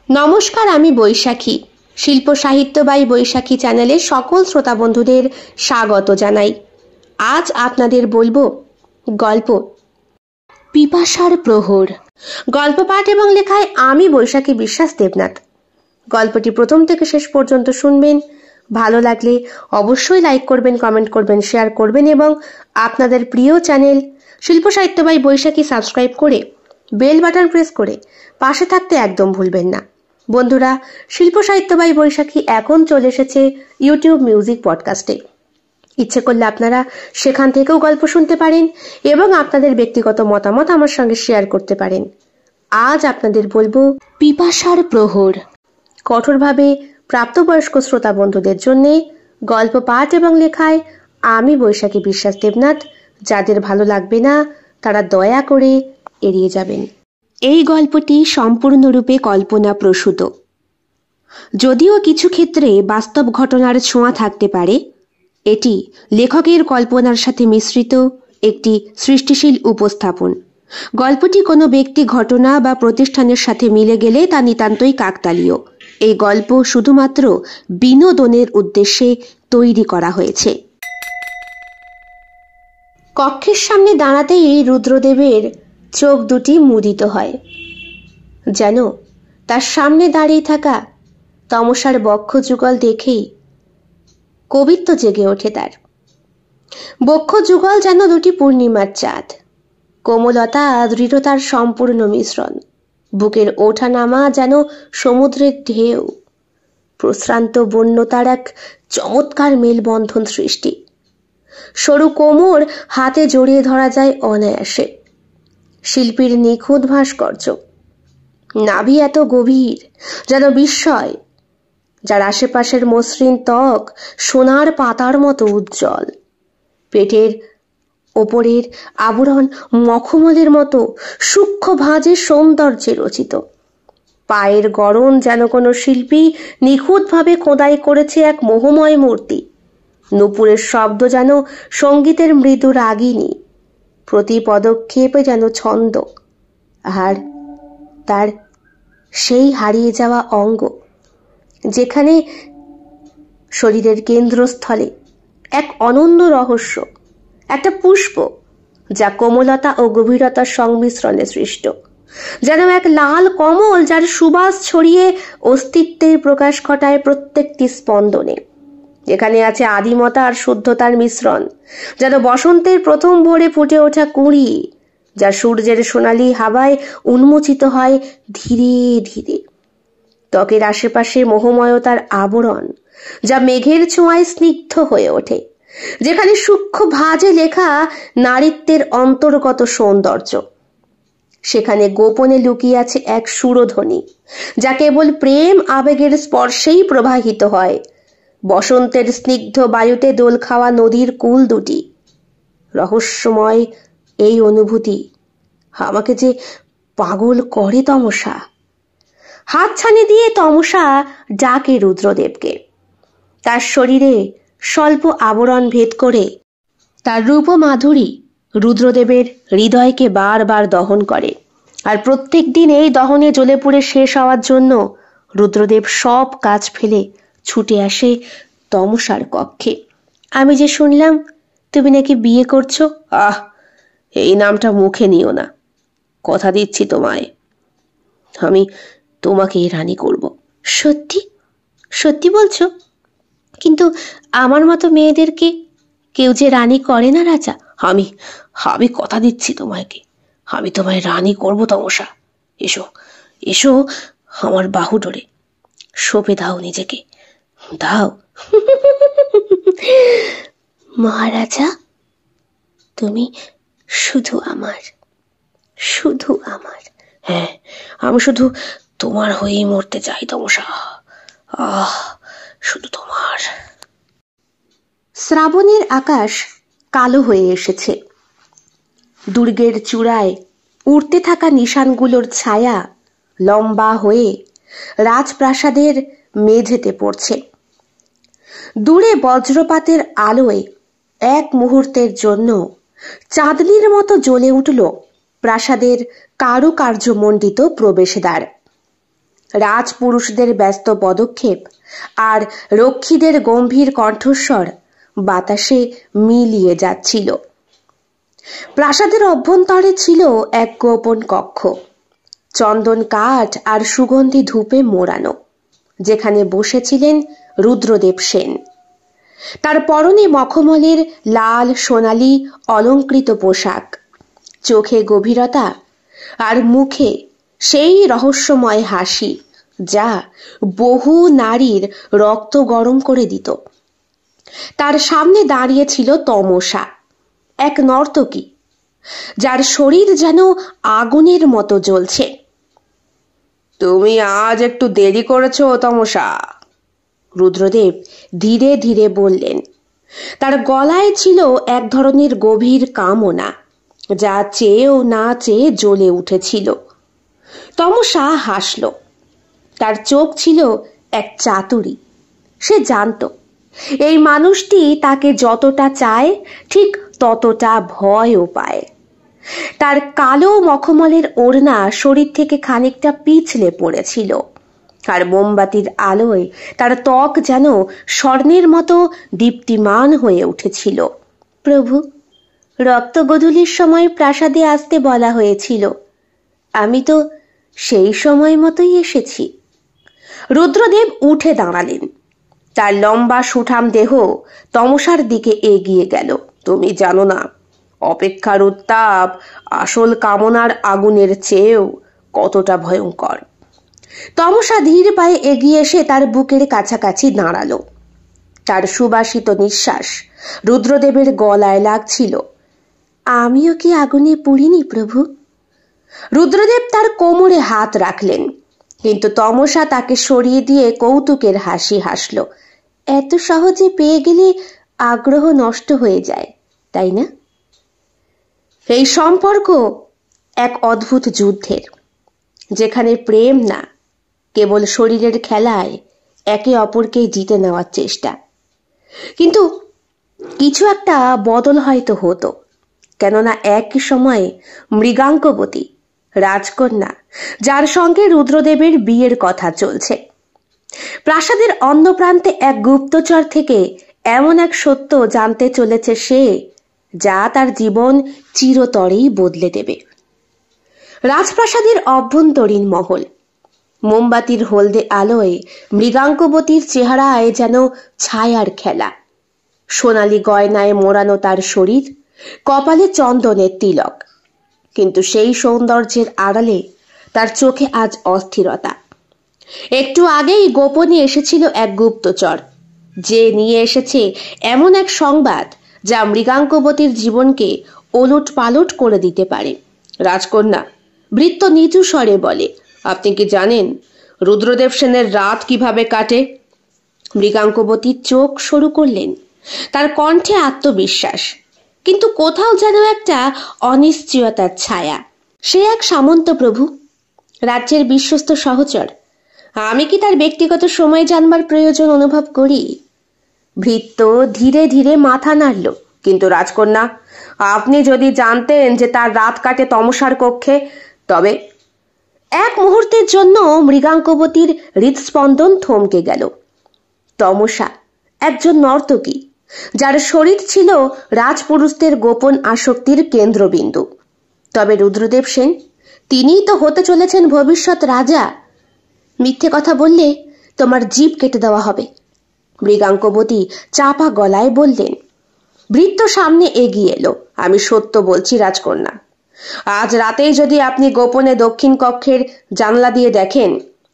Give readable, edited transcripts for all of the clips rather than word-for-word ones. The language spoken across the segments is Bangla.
নমস্কার, আমি বৈশাখী। শিল্প সাহিত্য বাই বৈশাখী চ্যানেলে সকল শ্রোতা বন্ধুদের স্বাগত জানাই। আজ আপনাদের বলবো গল্প পিপাসার প্রহর। গল্প পাঠ এবং লেখায় আমি বৈশাখী বিশ্বাস দেবনাথ। গল্পটি প্রথম থেকে শেষ পর্যন্ত শুনবেন। ভালো লাগলে অবশ্যই লাইক করবেন, কমেন্ট করবেন, শেয়ার করবেন এবং আপনাদের প্রিয় চ্যানেল শিল্প সাহিত্য বাই বৈশাখী সাবস্ক্রাইব করে বেল বাটন প্রেস করে পাশে থাকতে একদম ভুলবেন না। বন্ধুরা, শিল্প সাহিত্য বাই বৈশাখী এখন চলে এসেছে ইউটিউব মিউজিক পডকাস্টে। ইচ্ছে করলে আপনারা সেখান থেকেও গল্প শুনতে পারেন এবং আপনাদের ব্যক্তিগত মতামত আমার সঙ্গে শেয়ার করতে পারেন। আজ আপনাদের বলবো পিপাসার প্রহর। কঠোরভাবে প্রাপ্তবয়স্ক শ্রোতা বন্ধুদের জন্য গল্প পাঠ এবং লেখায় আমি বৈশাখী বিশ্বাস দেবনাথ। যাদের ভালো লাগবে না তারা দয়া করে এড়িয়ে যাবেন। এই গল্পটি সম্পূর্ণরূপে কল্পনা প্রসূত, যদিও কিছু ক্ষেত্রে বাস্তব ঘটনার ছোঁয়া থাকতে পারে। এটি লেখকের কল্পনার সাথে মিশ্রিত একটি সৃষ্টিশীল উপস্থাপন। গল্পটি কোনো ব্যক্তি, ঘটনা বা প্রতিষ্ঠানের সাথে মিলে গেলে তা নিতান্তই কাকতালীয়। এই গল্প শুধুমাত্র বিনোদনের উদ্দেশ্যে তৈরি করা হয়েছে। কক্ষের সামনে দাঁড়াতেই রুদ্রদেবের চোখ দুটি মুদিত হয়, যেন তার সামনে দাঁড়িয়ে থাকা তমসার বক্ষ যুগল দেখেই কবিত্ব জেগে ওঠে তার। বক্ষ যুগল যেন দুটি পূর্ণিমার চাঁদ, কোমলতা দৃঢ়তার সম্পূর্ণ মিশ্রণ। বুকের ওঠা নামা যেন সমুদ্রের ঢেউ, প্রশ্রান্ত বন্যতার এক চমৎকার মেলবন্ধন সৃষ্টি। সরু কোমর হাতে জড়িয়ে ধরা যায় অনায়াসে। শিল্পীর নিখুঁত ভাস্কর্য। নাভি এত গভীর যেন বিস্ময়, যার আশেপাশের মসৃণ ত্বক সোনার পাতার মতো উজ্জ্বল। পেটের ওপরের আবরণ মখমলের মতো সূক্ষ্ম ভাঁজে সৌন্দর্যে রচিত। পায়ের গড়ন যেন কোনো শিল্পী নিখুঁতভাবে খোদাই করেছে এক মোহময় মূর্তি। নূপুরের শব্দ যেন সঙ্গীতের মৃদু রাগিনী, প্রতি পদক্ষেপে যেন ছন্দ। আর তার সেই হারিয়ে যাওয়া অঙ্গ, যেখানে শরীরের কেন্দ্রস্থলে এক অনন্য রহস্য, একটা পুষ্প যা কোমলতা ও গভীরতার সংমিশ্রণে সৃষ্ট, যেন এক লাল কমল যার সুবাস ছড়িয়ে অস্তিত্বের প্রকাশ ঘটায় প্রত্যেকটি স্পন্দনে। যেখানে আছে আদিমতা আর শুদ্ধতার মিশ্রণ, যেন বসন্তের প্রথম ভোরে ফুটে ওঠা কুঁড়ি, যা সূর্যের সোনালি হাওয়ায় উন্মোচিত হয় ধীরে ধীরে। ত্বকের আশেপাশে মোহময়তার আবরণ, যা মেঘের ছোঁয়ায় স্নিগ্ধ হয়ে ওঠে। যেখানে সূক্ষ্ম ভাঁজে লেখা নারীত্বের অন্তর্গত সৌন্দর্য, সেখানে গোপনে লুকিয়ে আছে এক সুরধ্বনি, যা কেবল প্রেম আবেগের স্পর্শেই প্রবাহিত হয়। বসন্তের স্নিগ্ধ বায়ুতে দোল খাওয়া নদীর কূল দুটি। রহস্যময় এই অনুভূতি আমাকে যে পাগল করে তমসা। হাতছানি দিয়ে তমসা ডাকে রুদ্রদেবকে। তার শরীরে স্বল্প আবরণ ভেদ করে তার রূপ মাধুরী রুদ্রদেবের হৃদয়কে বারবার দহন করে। আর প্রত্যেক দিন এই দহনে জ্বলে পুড়ে শেষ হওয়ার জন্য রুদ্রদেব সব কাজ ফেলে ছুটে আসে তমসার কক্ষে। আমি যে শুনলাম তুমি নাকি বিয়ে করছো। এই নামটা মুখে নিও না। কথা দিচ্ছি তোমায়, আমি তোমাকে রানী করব। সত্যি সত্যি বলছো? কিন্তু আমার মতো মেয়েদেরকে কেউ যে রানী করে না রাজা। আমি কথা দিচ্ছি তোমাকে, আমি তোমায় রানী করব তমসা। এসো এসো আমার বাহু ধরে, সঁপে দাও নিজেকে, দাও। মহারাজা, তুমি শুধু আমার, শুধু আমার। হ্যাঁ, আমি শুধু তোমার হয়েই মরতে চাই তমসা। শুধু তোমার। শ্রাবণের আকাশ কালো হয়ে এসেছে। দুর্গের চূড়ায় উড়তে থাকা নিশানগুলোর ছায়া লম্বা হয়ে রাজপ্রাসাদের মেঝেতে পড়ছে। দূরে বজ্রপাতের আলোয় এক মুহূর্তের জন্য চাঁদনির মতো জ্বলে উঠল প্রাসাদের কারুকার্যমণ্ডিত প্রবেশদ্বার। রাজপুরুষদের ব্যস্ত পদক্ষেপ আর রক্ষীদের গম্ভীর কণ্ঠস্বর বাতাসে মিলিয়ে যাচ্ছিল। প্রাসাদের অভ্যন্তরে ছিল এক গোপন কক্ষ, চন্দন কাঠ আর সুগন্ধি ধূপে মোড়ানো, যেখানে বসেছিলেন রুদ্রদেব সেন। তার পরনে মখমলের লাল সোনালি অলঙ্কৃত পোশাক, চোখে গভীরতা আর মুখে সেই রহস্যময় হাসি যা বহু নারীর রক্ত গরম করে দিত। তার সামনে দাঁড়িয়ে ছিল তমসা, এক নর্তকী যার শরীর যেন আগুনের মতো জ্বলছে। তুমি আজ একটু দেরি করেছ তমসা, রুদ্রদেব ধীরে ধীরে বললেন। তার গলায় ছিল এক ধরনের গভীর কামনা, যা চেয়েও না চেয়ে জ্বলে উঠেছিল। তমসা হাসল। তার চোখ ছিল এক চাতুরী। সে জানত এই মানুষটি তাকে যতটা চায় ঠিক ততটা ভয়ও পায়। তার কালো মখমলের ওড়না শরীর থেকে খানিকটা পিছলে পড়েছিল, আর মোমবাতির আলোয় তার ত্বক যেন স্বর্ণের মতো দীপ্তিমান হয়ে উঠেছিল। প্রভু, রক্তগোধূলির সময় প্রাসাদে আসতে বলা হয়েছিল, আমি তো সেই সময় মতোই এসেছি। রুদ্রদেব উঠে দাঁড়ালেন। তার লম্বা সুঠাম দেহ তমসার দিকে এগিয়ে গেল। তুমি জানো না, অপেক্ষার উত্তাপ আসল কামনার আগুনের চেয়েও কতটা ভয়ঙ্কর। তমসা ধীর পায়ে এগিয়ে এসে তার বুকের কাছাকাছি দাঁড়ালো। তার সুবাসিত নিঃশ্বাস রুদ্রদেবের গলায় লাগছিল। আমিও কি আগুনে পুড়িনি প্রভু? রুদ্রদেব তার কোমরে হাত রাখলেন, কিন্তু তমসা তাকে সরিয়ে দিয়ে কৌতুকের হাসি হাসল। এত সহজে পেয়ে গেলে আগ্রহ নষ্ট হয়ে যায়, তাই না? এই সম্পর্ক এক অদ্ভুত যুদ্ধের, যেখানে প্রেম না, কেবল শরীরের খেলায় একে অপরকে জিতে নেওয়ার চেষ্টা। কিন্তু কিছু একটা বদল হয়তো হতো, কেননা একই সময়ে মৃগাঙ্কবতী রাজকন্যা, যার সঙ্গে রুদ্রদেবের বিয়ের কথা চলছে, প্রাসাদের অন্য প্রান্তে এক গুপ্তচর থেকে এমন এক সত্য জানতে চলেছে সে, যা তার জীবন চিরতরেই বদলে দেবে। রাজপ্রাসাদের অভ্যন্তরীণ মহল, মোমবাতির হলদে আলোয় মৃগাঙ্কবতীর চেহারায় যেন ছায়ার খেলা। সোনালি গয়নায় মোড়ানো তার শরীর, কপালে চন্দনের তিলক, কিন্তু সেই সৌন্দর্যের আড়ালে তার চোখে আজ অস্থিরতা। একটু আগেই গোপনে এসেছিল এক গুপ্তচর, যে নিয়ে এসেছে এমন এক সংবাদ যা মৃগাঙ্কবতীর জীবনকে ওলট পালট করে দিতে পারে। রাজকন্যা, ভৃত্য নিচু স্বরে বলে, আপনি কি জানেন রুদ্রদেব সেনের রাত কিভাবে কাটে? মৃগাঙ্কবতী চোখ সরু করলেন। তার কণ্ঠে আত্মবিশ্বাস, কিন্তু কোথাও যেন একটা অনিশ্চয়তার ছায়া। সে এক সামন্ত প্রভু, রাজ্যের বিশ্বস্ত সহচর। আমি কি তার ব্যক্তিগত সময় জানবার প্রয়োজন অনুভব করি? ভৃত্য ধীরে ধীরে মাথা নাড়ল। কিন্তু রাজকন্যা, আপনি যদি জানতেন যে তার রাত কাটে তমসার কক্ষে, তবে। এক মুহূর্তের জন্য মৃগাঙ্কবতীর হৃদস্পন্দন থমকে গেল। তমসা একজন নর্তকী, যার শরীর ছিল রাজপুরুষদের গোপন আসক্তির কেন্দ্রবিন্দু। তবে রুদ্রদেব সেন, তিনিই তো হতে চলেছেন ভবিষ্যৎ রাজা। মিথ্যে কথা বললে তোমার জিভ কেটে দেওয়া হবে, মৃগাঙ্কবতী চাপা গলায় বললেন। ভৃত্য সামনে এগিয়ে এলো। আমি সত্য বলছি রাজকন্যা, আজ রাতেই যদি আপনি গোপনে দক্ষিণ কক্ষের জানলা দিয়ে দেখেন,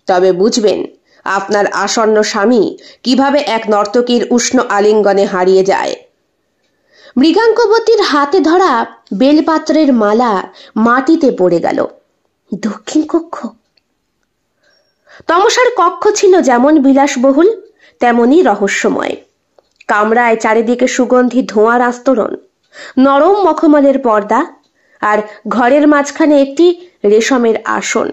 তবে বুঝবেন আপনার আসন্ন স্বামী কিভাবে এক নর্তকীর উষ্ণ আলিঙ্গনে হারিয়ে যায়। মৃগাঙ্কবতীর হাতে ধরা বেলপাত্রের মালা মাটিতে পড়ে গেল। দক্ষিণ কক্ষ। তমসার কক্ষ ছিল যেমন বিলাসবহুল, তেমনি রহস্যময়। কামরায় চারিদিকে সুগন্ধি ধোঁয়ার আস্তরণ, নরম মখমলের পর্দা, আর ঘরের মাঝখানে একটি রেশমের আসন,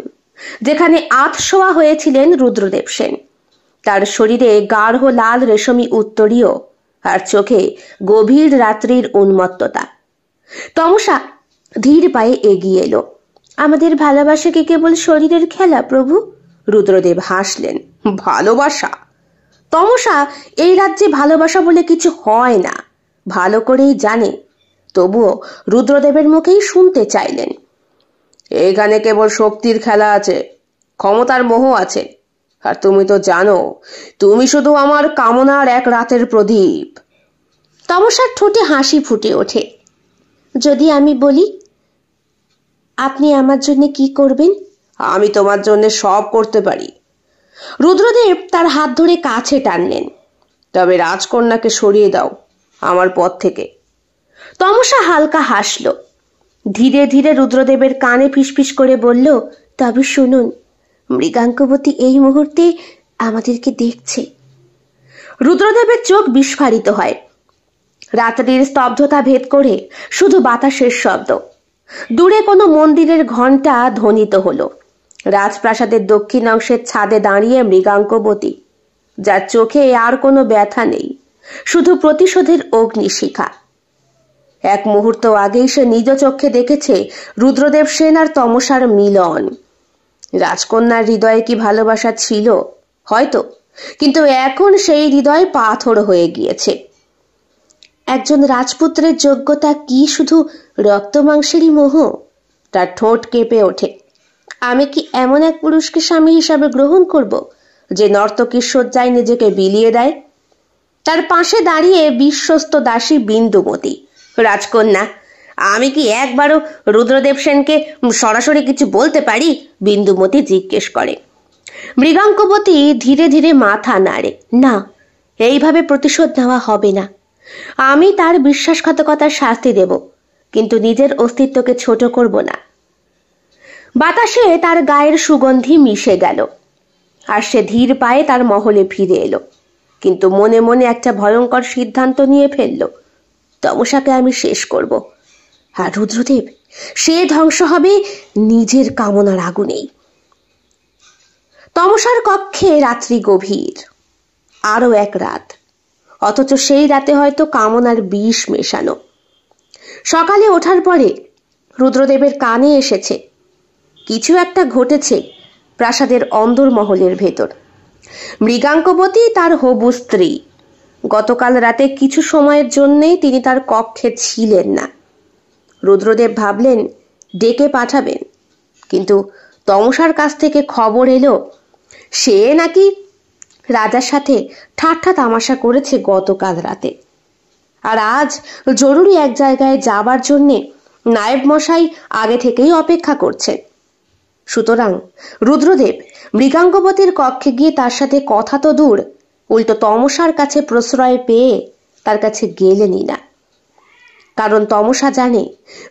যেখানে আধশোয়া হয়েছিলেন রুদ্রদেব সেন। তার শরীরে গাঢ় লাল রেশমি উত্তরীয়, আর চোখে গভীর রাত্রির উন্মত্ততা। তমসা ধীর পায়ে এগিয়ে এলো। আমাদের ভালোবাসা কি কেবল শরীরের খেলা প্রভু? রুদ্রদেব হাসলেন। ভালোবাসা? তমসা এই রাজ্যে ভালোবাসা বলে কিছু হয় না ভালো করেই জানে, তবুও রুদ্রদেবের মুখেই শুনতে চাইলেন। এখানে কেবল শক্তির খেলা আছে, ক্ষমতার মোহ আছে, আর তুমি তো জানো তুমি শুধু আমার কামনার এক রাতের প্রদীপ। তমসার ঠোঁটে হাসি ফুটে ওঠে। যদি আমি বলি আপনি আমার জন্য কি করবেন? আমি তোমার জন্য সব করতে পারি। রুদ্রদেব তার হাত ধরে কাছে টানলেন। তবে রাজকন্যাকে সরিয়ে দাও আমার পথ থেকে। তমসা হালকা হাসল। ধীরে ধীরে রুদ্রদেবের কানে ফিসফিস করে বলল, তবে শুনুন, মৃগাঙ্কবতী এই মুহূর্তে আমাদেরকে দেখছে। রুদ্রদেবের চোখ বিস্ফারিত হয়। রাত্রির স্তব্ধতা ভেদ করে শুধু বাতাসের শব্দ। দূরে কোনো মন্দিরের ঘণ্টা ধ্বনিত হলো। রাজপ্রাসাদের দক্ষিণ অংশের ছাদে দাঁড়িয়ে মৃগাঙ্কবতী, যার চোখে আর কোনো ব্যথা নেই, শুধু প্রতিশোধের অগ্নিশিখা। এক মুহূর্ত আগেই সে নিজ চোখে দেখেছে রুদ্রদেব সেন আর তমসার মিলন। রাজকন্যার হৃদয়ে কি ভালোবাসা ছিল? হয়তো, কিন্তু এখন সেই হৃদয় পাথর হয়ে গিয়েছে। একজন রাজপুত্রের যোগ্যতা কি শুধু রক্ত মাংসেরই মোহ? তার ঠোঁট কেঁপে ওঠে। আমি কি এমন এক পুরুষকে স্বামী হিসাবে গ্রহণ করব যে নর্তকীর শয্যায় নিজেকে বিলিয়ে দেয়? তার পাশে দাঁড়িয়ে বিশ্বস্ত দাসী বিন্দুমতী। রাজকন্যা, আমি কি একবারও রুদ্রদেব সেনকে সরাসরি কিছু বলতে পারি? বিন্দুমতী জিজ্ঞেস করে। মৃগাঙ্কবতী ধীরে ধীরে মাথা নাড়ে। না, এইভাবে প্রতিশোধ নেওয়া হবে না। আমি তার বিশ্বাসঘাতকতার শাস্তি দেব, কিন্তু নিজের অস্তিত্বকে ছোট করব না। বাতাসে তার গায়ের সুগন্ধি মিশে গেল, আর সে ধীর পায়ে তার মহলে ফিরে এলো। কিন্তু মনে মনে একটা ভয়ঙ্কর সিদ্ধান্ত নিয়ে ফেলল, তমসাকে আমি শেষ করব, আর রুদ্রদেব সে ধ্বংস হবে নিজের কামনার আগুনেই। তমসার কক্ষে রাত্রি গভীর। আরো এক রাত, অথচ সেই রাতে হয়তো কামনার বিষ মেশানো। সকালে ওঠার পরে রুদ্রদেবের কানে এসেছে কিছু একটা ঘটেছে প্রাসাদের অন্দরমহলের ভেতর। মৃগাঙ্কবতী তার হবু স্ত্রী। গতকাল রাতে কিছু সময়ের জন্যেই তিনি তার কক্ষে ছিলেন না। রুদ্রদেব ভাবলেন ডেকে পাঠাবেন, কিন্তু তমসার কাছ থেকে খবর এলো সে নাকি রাজার সাথে ঠাট্টা তামাশা করেছে গতকাল রাতে, আর আজ জরুরি এক জায়গায় যাবার জন্যে নায়েব মশাই আগে থেকেই অপেক্ষা করছেন। সুতরাং রুদ্রদেব মৃগাঙ্কবতীর কক্ষে গিয়ে তার সাথে কথা তো দূর, উল্টো তমসার কাছে প্রশ্রয় পেয়ে তার কাছে গেলেনই না। কারণ তমসা জানে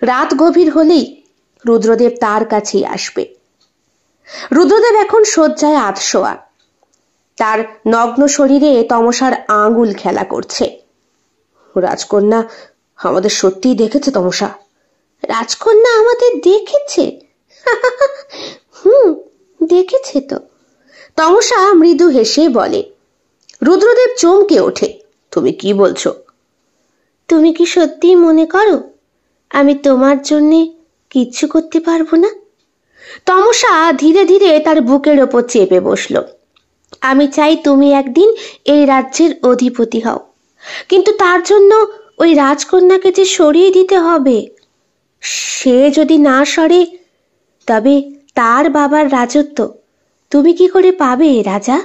রাত গভীর হলেই রুদ্রদেব তার কাছেই আসবে। রুদ্রদেব এখন শয্যায় আধশোয়া। তার নগ্ন শরীরে তমসার আঙ্গুল খেলা করছে। রাজকন্যা আমাদের সত্যিই দেখেছে তমসা? রাজকন্যা আমাদের দেখেছে? দেখেছে তো। তমসা মৃদু হেসে বলে। রুদ্রদেব চমকে ওঠে। তুমি কি বলছো? তুমি কি সত্যিই মনে করো আমি তোমার জন্য কিচ্ছু করতে পারবো না? তমসা ধীরে ধীরে তার বুকের ওপর চেপে বসল। আমি চাই তুমি একদিন এই রাজ্যের অধিপতি হও, কিন্তু তার জন্য ওই রাজকন্যাকে যে সরিয়ে দিতে হবে। সে যদি না সরে, তবে তার বাবার রাজত্ব তুমি কি করে পাবে রাজা?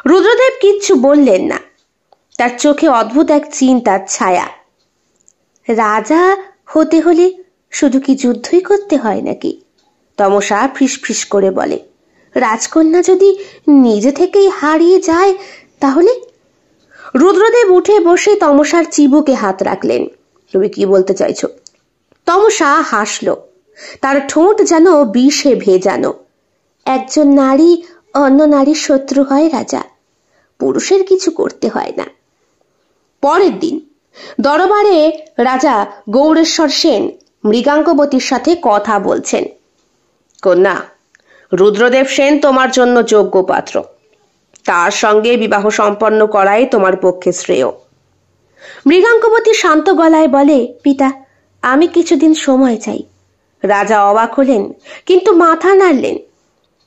রুদ্রদেব কিচ্ছু বললেন না। তার চোখে অদ্ভুত এক চিন্তার ছায়া। রাজা হতে হলে শুধু কি যুদ্ধই করতে হয় নাকি? তমসা ফিসফিস করে বলে। রাজকন্যা যদি নিজে থেকেই হারিয়ে যায় তাহলে? রুদ্রদেব উঠে বসে তমসার চিবুকে হাত রাখলেন। তুমি কি বলতে চাইছো? তমসা হাসল। তার ঠোঁট যেন বিষে ভেজানো। একজন নারী অন্য নারীর শত্রু হয় রাজা, পুরুষের কিছু করতে হয় না। পরের দিন দরবারে রাজা গৌরেশ্বর সেন মৃগাঙ্কবতীর সাথে কথা বলছেন। কন্যা, রুদ্রদেব সেন তোমার জন্য যোগ্য পাত্র। তার সঙ্গে বিবাহ সম্পন্ন করাই তোমার পক্ষে শ্রেয়। মৃগাঙ্কবতী শান্ত গলায় বলে, পিতা, আমি কিছুদিন সময় চাই। রাজা অবাক হলেন, কিন্তু মাথা নাড়লেন।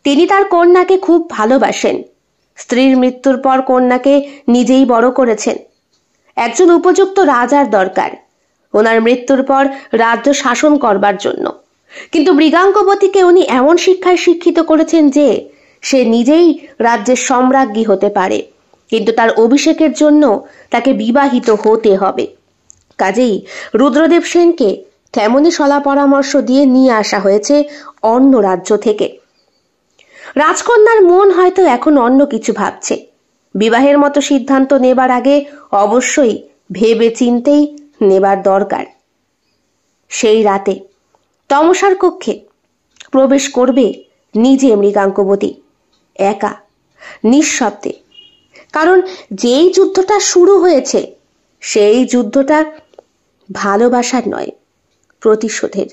তিনি তার কন্যাকে খুব ভালোবাসেন। স্ত্রীর মৃত্যুর পর কন্যাকে নিজেই বড় করেছেন। একজন উপযুক্ত রাজার দরকার ওনার মৃত্যুর পর রাজ্য শাসন করবার জন্য, কিন্তু মৃগাঙ্কবতীকে উনি এমন শিক্ষায় শিক্ষিত করেছেন যে সে নিজেই রাজ্যের সম্রাজ্ঞী হতে পারে, কিন্তু তার অভিষেকের জন্য তাকে বিবাহিত হতে হবে। কাজেই রুদ্রদেব সেনকে তেমনই সলা পরামর্শ দিয়ে নিয়ে আসা হয়েছে অন্য রাজ্য থেকে। রাজকন্যার মন হয়তো এখন অন্য কিছু ভাবছে। বিবাহের মতো সিদ্ধান্ত নেবার আগে অবশ্যই ভেবে চিন্তেই নেবার দরকার। সেই রাতে তমসার কক্ষে প্রবেশ করবে নিজে মৃগাঙ্কবতী, একা, নিঃশব্দে। কারণ যেই যুদ্ধটা শুরু হয়েছে সেই যুদ্ধটা ভালোবাসার নয়, প্রতিশোধের।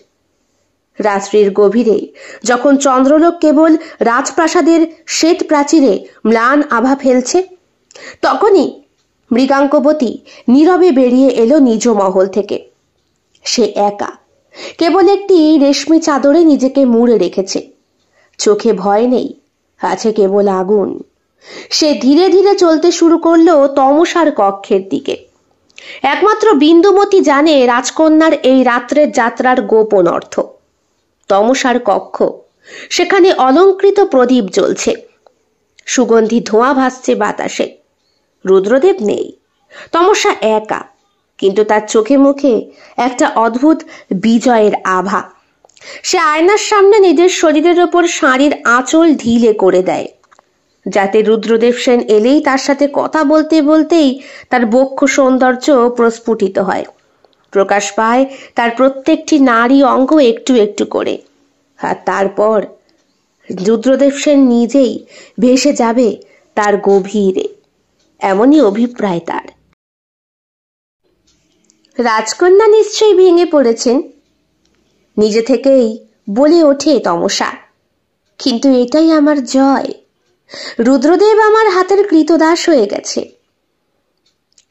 রাত্রির গভীরে যখন চন্দ্রলোক কেবল রাজপ্রাসাদের শ্বেত প্রাচীরে ম্লান আভা ফেলছে, তখনই মৃগাঙ্কবতী নীরবে বেরিয়ে এলো নিজ মহল থেকে। সে একা, কেবল একটি রেশমি চাদরে নিজেকে মুড়ে রেখেছে। চোখে ভয় নেই, আছে কেবল আগুন। সে ধীরে ধীরে চলতে শুরু করলো তমসার কক্ষের দিকে। একমাত্র বিন্দুমতি জানে রাজকন্যার এই রাত্রের যাত্রার গোপন অর্থ। তমসার কক্ষ, সেখানে অলংকৃত প্রদীপ জ্বলছে, সুগন্ধি ধোঁয়া ভাসছে বাতাসে। রুদ্রদেব নেই, তমসা একা, কিন্তু তার চোখে মুখে একটা অদ্ভুত বিজয়ের আভা। সে আয়নার সামনে নিজের শরীরের ওপর শাড়ির আঁচল ঢিলে করে দেয়, যাতে রুদ্রদেব সেন এলেই তার সাথে কথা বলতে বলতেই তার বক্ষ সৌন্দর্য প্রস্ফুটিত হয়, প্রকাশ পায় তার প্রত্যেকটি নারী অঙ্গ একটু একটু করে। আর তারপর রুদ্রদেব সেন নিজেই ভেসে যাবে তার গভীরে, এমনই অভিপ্রায় তার। রাজকন্যা নিশ্চয়ই ভেঙে পড়েছেন, নিজে থেকেই বলে ওঠে তমসা। কিন্তু এটাই আমার জয়, রুদ্রদেব আমার হাতের কৃতদাস হয়ে গেছে।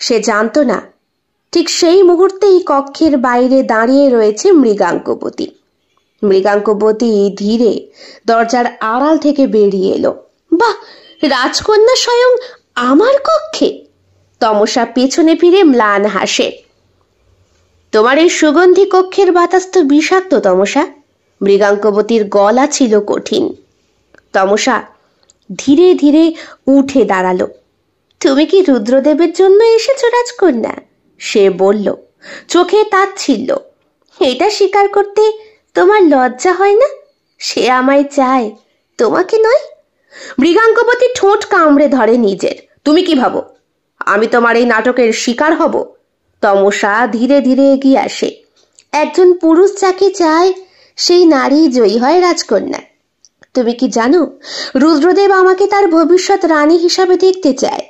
সে জানতো না ঠিক সেই মুহূর্তেই কক্ষের বাইরে দাঁড়িয়ে রয়েছে মৃগাঙ্কবতী। মৃগাঙ্কবতী ধীরে দরজার আড়াল থেকে বেরিয়ে এলো। বাহ, রাজকন্যা স্বয়ং আমার কক্ষে! তমসা পেছনে ফিরে ম্লান হাসে। তোমার এই সুগন্ধি কক্ষের বাতাস তো বিষাক্ত তমসা। মৃগাঙ্কবতীর গলা ছিল কঠিন। তমসা ধীরে ধীরে উঠে দাঁড়ালো। তুমি কি রুদ্রদেবের জন্য এসেছো রাজকন্যা? সে বলল, চোখে তাচ্ছিল্য। এটা স্বীকার করতে তোমার লজ্জা হয় না? সে আমায় চায়, তোমাকে নয়। মৃগাঙ্কবতী ঠোঁট কামড়ে ধরে নিজের। তুমি কি ভাবো আমি তোমার এই নাটকের শিকার হব? তমসা ধীরে ধীরে এগিয়ে আসে। একজন পুরুষ যাকে চায় সেই নারী জয়ী হয় রাজকন্যা। তুমি কি জানো, রুদ্রদেব আমাকে তার ভবিষ্যৎ রানী হিসাবে দেখতে চায়।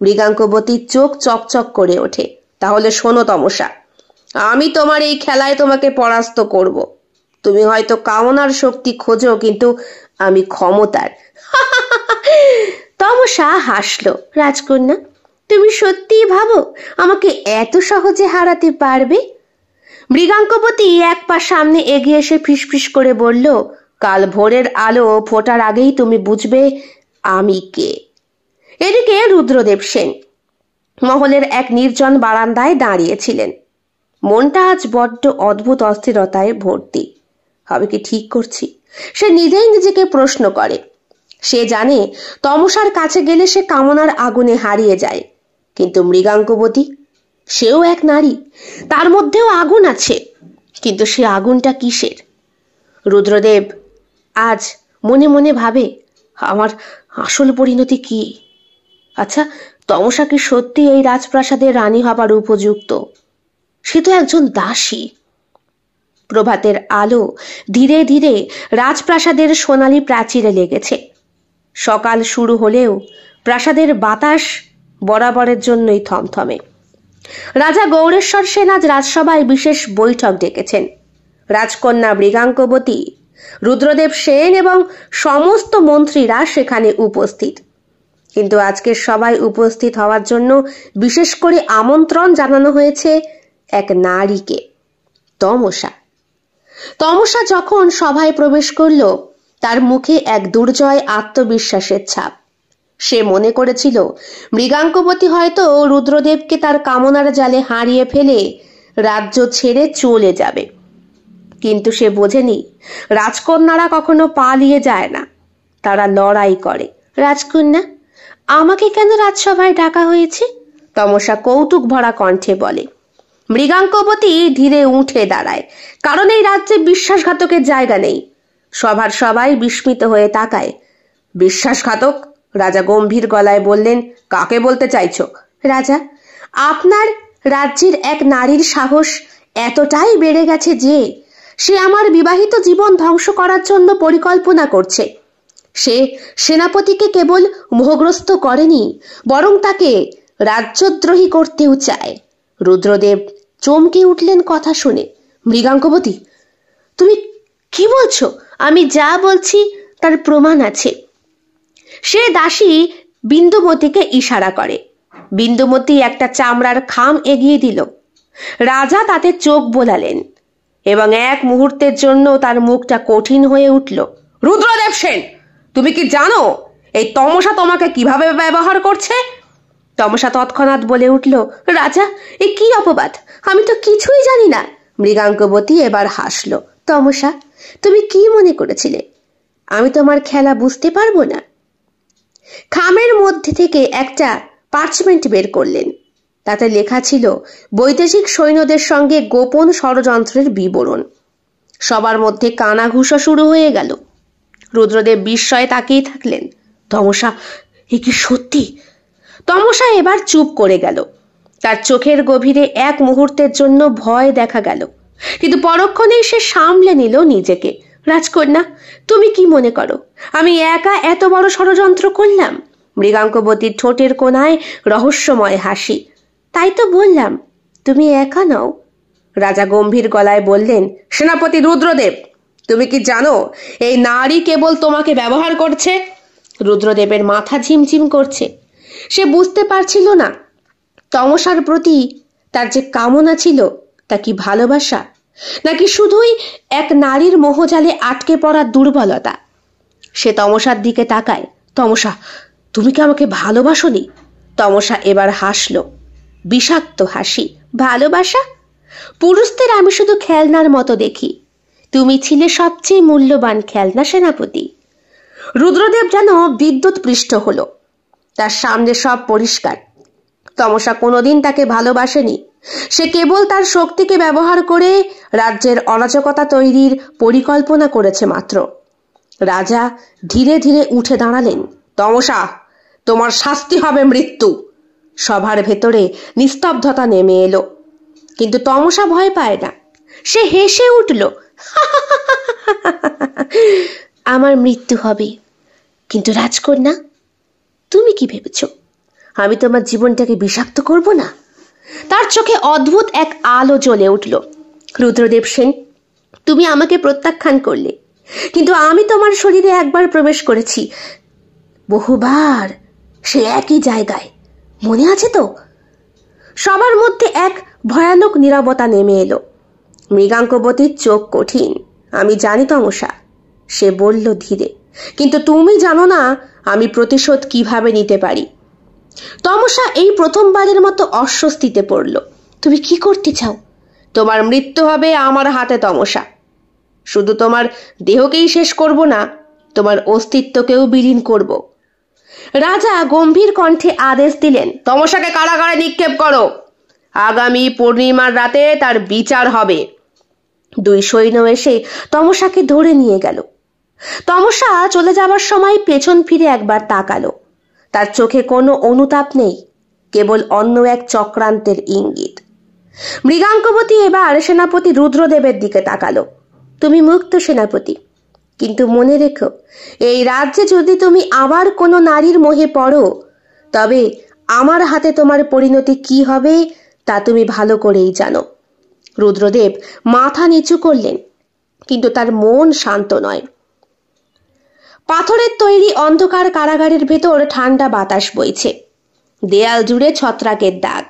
মৃগাঙ্কবতীর চোখ চকচক করে ওঠে। তাহলে শোনো তমসা, আমি তোমার এই খেলায় তোমাকে পরাস্ত করব। তুমি হয়তো কামনার শক্তি খোঁজো, কিন্তু আমি ক্ষমতার। তমসা হাসলো। রাজকন্যা, তুমি সত্যিই ভাবো আমাকে এত সহজে হারাতে পারবে? মৃগাঙ্কবতী এক পা সামনে এগিয়ে এসে ফিসফিস করে বলল, কাল ভোরের আলো ফোটার আগেই তুমি বুঝবে আমি কে। এদিকে রুদ্রদেব সেন মহলের এক নির্জন বারান্দায় দাঁড়িয়েছিলেন। মনটা আজ বড্ড অদ্ভুত অস্থিরতায় ভর্তি। হবে কি ঠিক করছি? সে নিজেই নিজেকে প্রশ্ন করে। সে জানে তমসার কাছে গেলে সে কামনার আগুনে হারিয়ে যায়, কিন্তু মৃগাঙ্কবতী, সেও এক নারী, তার মধ্যেও আগুন আছে। কিন্তু সে আগুনটা কিসের? রুদ্রদেব আজ মনে মনে ভাবে, আমার আসল পরিণতি কি? আচ্ছা, তমসা কি সত্যি এই রাজপ্রাসাদের রানী হবার উপযুক্ত? সে তো একজন দাসী। প্রভাতের আলো ধীরে ধীরে রাজপ্রাসাদের সোনালী প্রাচীরে লেগেছে। সকাল শুরু হলেও প্রাসাদের বাতাস বরাবরের জন্যই থমথমে। রাজা গৌরেশ্বর সেন আজ রাজসভায় বিশেষ বৈঠক ডেকেছেন। রাজকন্যা মৃগাঙ্কবতী, রুদ্রদেব সেন এবং সমস্ত মন্ত্রীরা সেখানে উপস্থিত। কিন্তু আজকের সভায় উপস্থিত হওয়ার জন্য বিশেষ করে আমন্ত্রণ জানানো হয়েছে এক নারীকে, তমসা। তমসা যখন সভায় প্রবেশ করল, তার মুখে এক দুর্জয় আত্মবিশ্বাসের ছাপ। সে মনে করেছিল মৃগাঙ্কবতী হয়তো রুদ্রদেবকে তার কামনার জালে হারিয়ে ফেলে রাজ্য ছেড়ে চলে যাবে, কিন্তু সে বোঝেনি রাজকন্যারা কখনো পালিয়ে যায় না, তারা লড়াই করে। রাজকন্যা, আমাকে কেন রাজসভায় ডাকা হয়েছে? তমসা কৌতুক ভরা কণ্ঠে বলে। মৃগাঙ্কবতী ধীরে উঠে দাঁড়ায়, কারণ এই রাজ্যে বিশ্বাসঘাতকের জায়গা নেই। সভার সবাই বিস্মিত হয়ে তাকায়। বিশ্বাসঘাতক? রাজা গম্ভীর গলায় বললেন, কাকে বলতে চাইছো? রাজা, আপনার রাজ্যের এক নারীর সাহস এতটাই বেড়ে গেছে যে সে আমার বিবাহিত জীবন ধ্বংস করার জন্য পরিকল্পনা করছে। সে সেনাপতিকে কেবল মোহগ্রস্ত করেনি, বরং তাকে রাজ্যদ্রোহী করতেও চায়। রুদ্রদেব চমকে উঠলেন কথা শুনে। মৃগাঙ্কবতী, তুমি কি বলছো? আমি যা বলছি তার প্রমাণ আছে। সে দাসী বিন্দুমতীকে ইশারা করে। বিন্দুমতী একটা চামড়ার খাম এগিয়ে দিল। রাজা তাতে চোখ বোলালেন এবং এক মুহূর্তের জন্য তার মুখটা কঠিন হয়ে উঠল। রুদ্রদেব সেন, তুমি কি জানো এই তমসা তোমাকে কিভাবে ব্যবহার করছে? তমসা তৎক্ষণাৎ বলে উঠল, রাজা, এ কি অপবাদ? আমি তো কিছুই জানি না। মৃগাঙ্কবতী এবার হাসল। তমসা, তুমি কি মনে করেছিলে আমি তোমার খেলা বুঝতে পারবো না? খামের মধ্যে থেকে একটা পার্চমেন্ট বের করলেন। তাতে লেখা ছিল বৈদেশিক সৈন্যদের সঙ্গে গোপন ষড়যন্ত্রের বিবরণ। সবার মধ্যে কানাঘুষা শুরু হয়ে গেল। রুদ্রদেব বিস্ময়ে তাকিয়ে থাকলেন। তমসা, এ কি সত্যি? তমসা এবার চুপ করে গেল। তার চোখের গভীরে এক মুহূর্তের জন্য ভয় দেখা গেল, কিন্তু পরক্ষণেই সে সামলে নিল নিজেকে। রাজকন্যা, তুমি কি মনে করো আমি একা এত বড় ষড়যন্ত্র করলাম? মৃগাঙ্কবতীর ঠোঁটের কোণায় রহস্যময় হাসি। তাই তো বললাম তুমি একা নও। রাজা গম্ভীর গলায় বললেন, সেনাপতি রুদ্রদেব, তুমি কি জানো এই নারী কেবল তোমাকে ব্যবহার করছে? রুদ্রদেবের মাথা ঝিমঝিম করছে। সে বুঝতে পারছিল না তমসার প্রতি তার যে কামনা ছিল তা কি ভালোবাসা, নাকি শুধুই এক নারীর মোহজালে আটকে পড়ার দুর্বলতা। সে তমসার দিকে তাকায়। তমসা, তুমি কি আমাকে ভালোবাসোনি? তমসা এবার হাসল, বিষাক্ত হাসি। ভালোবাসা? পুরুষদের আমি শুধু খেলনার মতো দেখি। তুমি ছিলে সবচেয়ে মূল্যবান খেলনা, সেনাপতি। রুদ্রদেব যেন বিদ্যুৎ পৃষ্ঠ হলো। তার সামনে সব পরিষ্কার। তমসা কোনোদিন তাকে ভালোবাসেনি। সে কেবল তার শক্তিকে ব্যবহার করে রাজ্যের অরাজকতা তৈরির পরিকল্পনা করেছে মাত্র। রাজা ধীরে ধীরে উঠে দাঁড়ালেন। তমসা, তোমার শাস্তি হবে মৃত্যু। সভার ভেতরে নিস্তব্ধতা নেমে এলো, কিন্তু তমসা ভয় পায় না। সে হেসে উঠল। আমার মৃত্যু হবে, কিন্তু রাজকন্যা, তুমি কি ভেবেছ আমি তোমার জীবনটাকে বিষাক্ত করব না? তার চোখে অদ্ভুত এক আলো জ্বলে উঠল। রুদ্রদেব সেন, তুমি আমাকে প্রত্যাখ্যান করলে, কিন্তু আমি তোমার শরীরে একবার প্রবেশ করেছি, বহুবার, সে একই জায়গায়। মনে আছে তো? সবার মধ্যে এক ভয়ানক নীরবতা নেমে এলো। মৃগাঙ্কবতীর চোখ কঠিন। আমি জানি তমসা, সে বলল ধীরে, কিন্তু তুমি জানো না আমি প্রতিশোধ কিভাবে নিতে পারি। তমসা এই প্রথমবারের মতো অস্বস্তিতে পড়ল। তুমি কি করতে চাও? তোমার মৃত্যু হবে আমার হাতে তমসা। শুধু তোমার দেহকেই শেষ করব না, তোমার অস্তিত্বকেও বিলীন করব। রাজা গম্ভীর কণ্ঠে আদেশ দিলেন, তমসাকে কারাগারে নিক্ষেপ করো। আগামী পূর্ণিমার রাতে তার বিচার হবে। 2 সৈন্য এসে তমসাকে ধরে নিয়ে গেল। তমসা চলে যাবার সময় পেছন ফিরে একবার তাকালো। তার চোখে কোনো অনুতাপ নেই, কেবল অন্য এক চক্রান্তের ইঙ্গিত। মৃগাঙ্কবতী এবার সেনাপতি রুদ্রদেবের দিকে তাকালো। তুমি মুক্ত সেনাপতি, কিন্তু মনে রেখো, এই রাজ্যে যদি তুমি আবার কোনো নারীর মোহে পড়ো, তবে আমার হাতে তোমার পরিণতি কি হবে তা তুমি ভালো করেই জানো। রুদ্রদেব মাথা নিচু করলেন, কিন্তু তার মন শান্ত নয়। পাথরের তৈরি অন্ধকার কারাগারের ভেতর ঠান্ডা বাতাস বইছে। দেয়াল জুড়ে ছত্রাকের দাগ,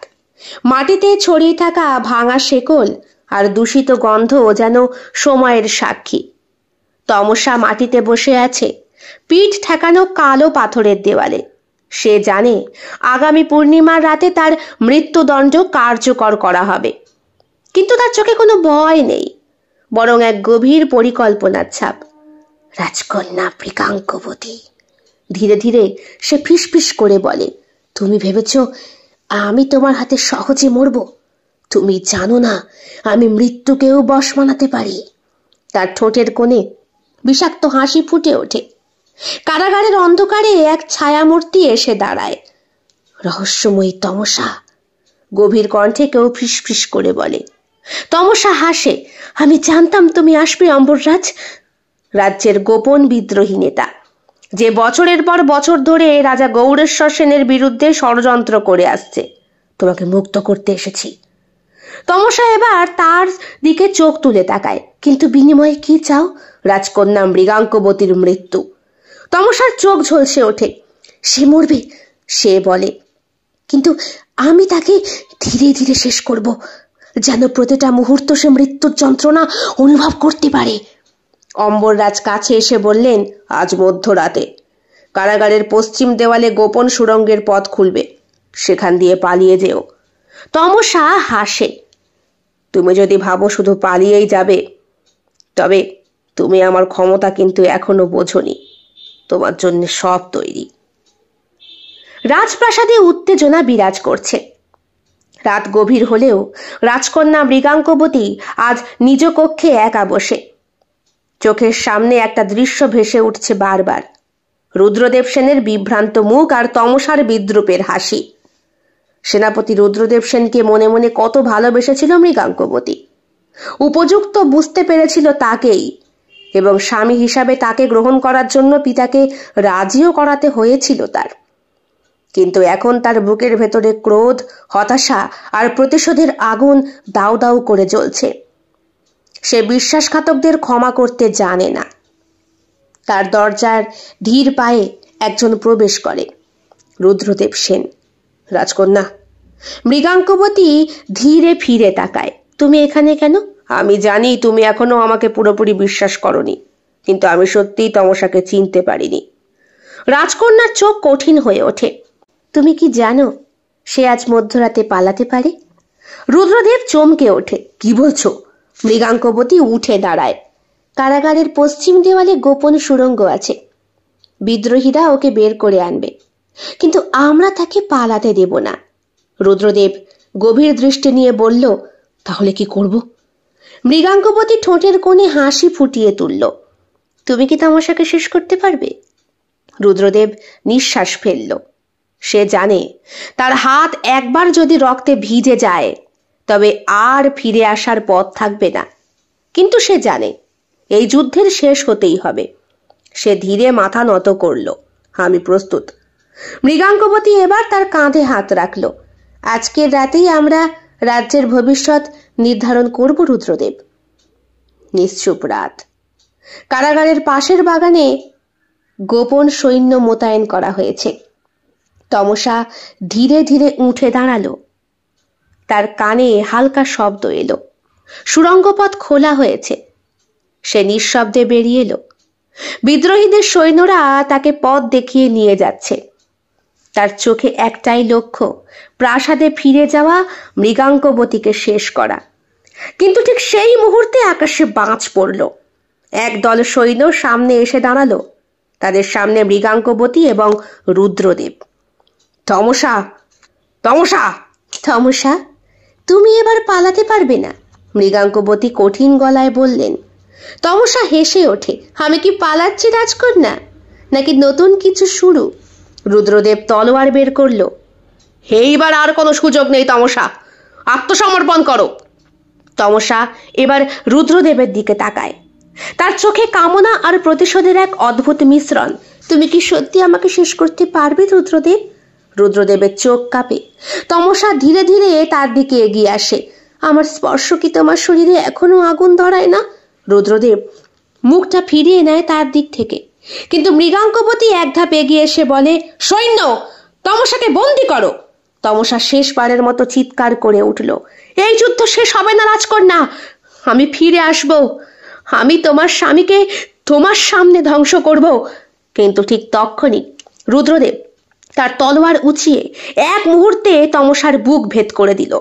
মাটিতে ছড়িয়ে থাকা ভাঙা শেকল আর দূষিত গন্ধ যেন সময়ের সাক্ষী। তমসা মাটিতে বসে আছে, পিঠ ঠেকানো কালো পাথরের দেওয়ালে। সে জানে আগামী পূর্ণিমার রাতে তার মৃত্যুদণ্ড কার্যকর করা হবে, কিন্তু তার চোখে কোনো ভয় নেই, বরং এক গভীর পরিকল্পনার ছাপ। রাজকন্যা মৃগাঙ্কবতী, ধীরে ধীরে সে ফিসফিস করে বলে, তুমি ভেবেছ আমি তোমার হাতে সহজে মরব? তুমি জানো না আমি মৃত্যুকেও বশ মানাতে পারি। তার ঠোঁটের কোণে বিষাক্ত হাসি ফুটে ওঠে। কারাগারের অন্ধকারে এক ছায়ামূর্তি এসে দাঁড়ায়। রহস্যময়ী তমসা, গভীর কণ্ঠে কেউ ফিসফিস করে বলে। তমসা হাসে, আমি জানতাম তুমি আসবে অম্বররাজ। রাজ্যের গোপন বিদ্রোহী নেতা, যে বছরের পর বছর ধরে রাজা গৌরেশ্বর সেনের বিরুদ্ধে ষড়যন্ত্র করে আসছে, তোমাকে মুক্ত করতে এসেছি। তমসা এবার তার দিকে চোখ তুলে তাকায়। কিন্তু বিনিময়ে কি চাও? রাজকন্যা মৃগাঙ্কবতীর মৃত্যু। তমসার চোখ ঝলসে ওঠে। সে মরবে, সে বলে, কিন্তু আমি তাকে ধীরে ধীরে শেষ করব, যেন প্রতিটা মুহূর্ত সে মৃত্যুর যন্ত্রণা অনুভব করতে পারে। অম্বররাজ কাছে এসে বললেন, আজ মধ্যরাতে কারাগারের পশ্চিম দেওয়ালে গোপন সুড়ঙ্গের পথ খুলবে, সেখান দিয়ে পালিয়ে যেও। তমসা হাসে, তুমি যদি ভাবো শুধু পালিয়েই যাবে, তবে তুমি আমার ক্ষমতা কিন্তু এখনো বোঝনি। তোমার জন্য সব তৈরি। রাজপ্রাসাদে উত্তেজনা বিরাজ করছে। রাত গভীর হলেও রাজকন্যা মৃগাঙ্কবতী আজ নিজ কক্ষে একা বসে। চোখের সামনে একটা দৃশ্য ভেসে উঠছে বারবার, রুদ্রদেব সেনের বিভ্রান্ত মুখ আর তমসার বিদ্রুপের হাসি। সেনাপতি রুদ্রদেব সেনকে মনে মনে কত ভালোবেসেছিল মৃগাঙ্কবতী। উপযুক্ত বুঝতে পেরেছিল তাকেই, এবং স্বামী হিসাবে তাকে গ্রহণ করার জন্য পিতাকে রাজিও করাতে হয়েছিল তার। কিন্তু এখন তার বুকের ভেতরে ক্রোধ, হতাশা আর প্রতিশোধের আগুন দাউ দাউ করে জ্বলছে। সে বিশ্বাসঘাতকদের ক্ষমা করতে জানে না। তার দরজার ধীর পায়ে একজন প্রবেশ করে, রুদ্রদেব সেন। রাজকন্যা। মৃগাঙ্কবতী ধীরে ফিরে তাকায়। তুমি এখানে কেন? আমি জানি তুমি এখনো আমাকে পুরোপুরি বিশ্বাস করনি, কিন্তু আমি সত্যিই তমসাকে চিনতে পারিনি। রাজকন্যার চোখ কঠিন হয়ে ওঠে। তুমি কি জানো সে আজ মধ্যরাতে পালাতে পারে? রুদ্রদেব চমকে ওঠে। কি বলছো? মৃগাঙ্কবতী উঠে দাঁড়ায়। কারাগারের পশ্চিম দেওয়ালে গোপন সুড়ঙ্গ আছে, বিদ্রোহীরা ওকে বের করে আনবে, কিন্তু আমরা তাকে পালাতে দেব না। রুদ্রদেব গভীর দৃষ্টি নিয়ে বলল, তাহলে কি করব? মৃগাঙ্কবতী ঠোঁটের কোণে হাসি ফুটিয়ে তুলল। তুমি কি তমসাকে শেষ করতে পারবে? রুদ্রদেব নিঃশ্বাস ফেলল। সে জানে তার হাত একবার যদি রক্তে ভিজে যায় তবে আর ফিরে আসার পথ থাকবে না, কিন্তু সে জানে এই যুদ্ধের শেষ হতেই হবে। সে ধীরে মাথা নত করল। আমি প্রস্তুত। মৃগাঙ্কবতী এবার তার কাঁধে হাত রাখল। আজকের রাতেই আমরা রাজ্যের ভবিষ্যৎ নির্ধারণ করব রুদ্রদেব। নিশ্চুপ রাত। কারাগারের পাশের বাগানে গোপন সৈন্য মোতায়েন করা হয়েছে। তমসা ধীরে ধীরে উঠে দাঁড়ালো। তার কানে হালকা শব্দ এলো। সুড়ঙ্গপথ খোলা হয়েছে। সে নিঃশব্দে বেরিয়ে এলো। বিদ্রোহীদের সৈন্যরা তাকে পথ দেখিয়ে নিয়ে যাচ্ছে। তার চোখে একটাই লক্ষ্য, প্রাসাদে ফিরে যাওয়া, মৃগাঙ্কবতীকে শেষ করা। কিন্তু ঠিক সেই মুহূর্তে আকাশে বাজ পড়ল। একদল সৈন্য সামনে এসে দাঁড়ালো। তাদের সামনে মৃগাঙ্কবতী এবং রুদ্রদেব। তমসা, তমসা, তমসা, তুমি এবার পালাতে পারবে না, মৃগাঙ্কবতী কঠিন গলায় বললেন। তমসা হেসে ওঠে। আমি কি পালাচ্ছি রাজকন্যা, নাকি নতুন কিছু শুরু? রুদ্রদেব তলোয়ার বের করল। এইবার আর কোনো সুযোগ নেই তমসা, আত্মসমর্পণ করো। তমসা এবার রুদ্রদেবের দিকে তাকায়। তার চোখে কামনা আর প্রতিশোধের এক অদ্ভুত মিশ্রণ। তুমি কি সত্যি আমাকে শেষ করতে পারবে রুদ্রদেব? রুদ্রদেবের চোখ কাঁপে। তমসা ধীরে ধীরে তার দিকে এগিয়ে আসে। আমার স্পর্শ কি তোমার শরীরে এখনো আগুন ধরায় না? রুদ্রদেব মুখটা ফিরিয়ে নেয় তার দিক থেকে, কিন্তু মৃগাঙ্কবতী এক ধাপ এগিয়ে এসে বলে, সৈন্য, তমসাকে বন্দি করো। তমসা শেষবারের মতো চিৎকার করে উঠল, এই যুদ্ধ শেষ হবে না রাজকন্যা, আমি ফিরে আসব। আমি তোমার স্বামীকে তোমার সামনে ধ্বংস করব। কিন্তু ঠিক তখনই রুদ্রদেব তার তলোয়ার উঁচিয়ে এক মুহূর্তে তমসার বুক ভেদ করে দিল।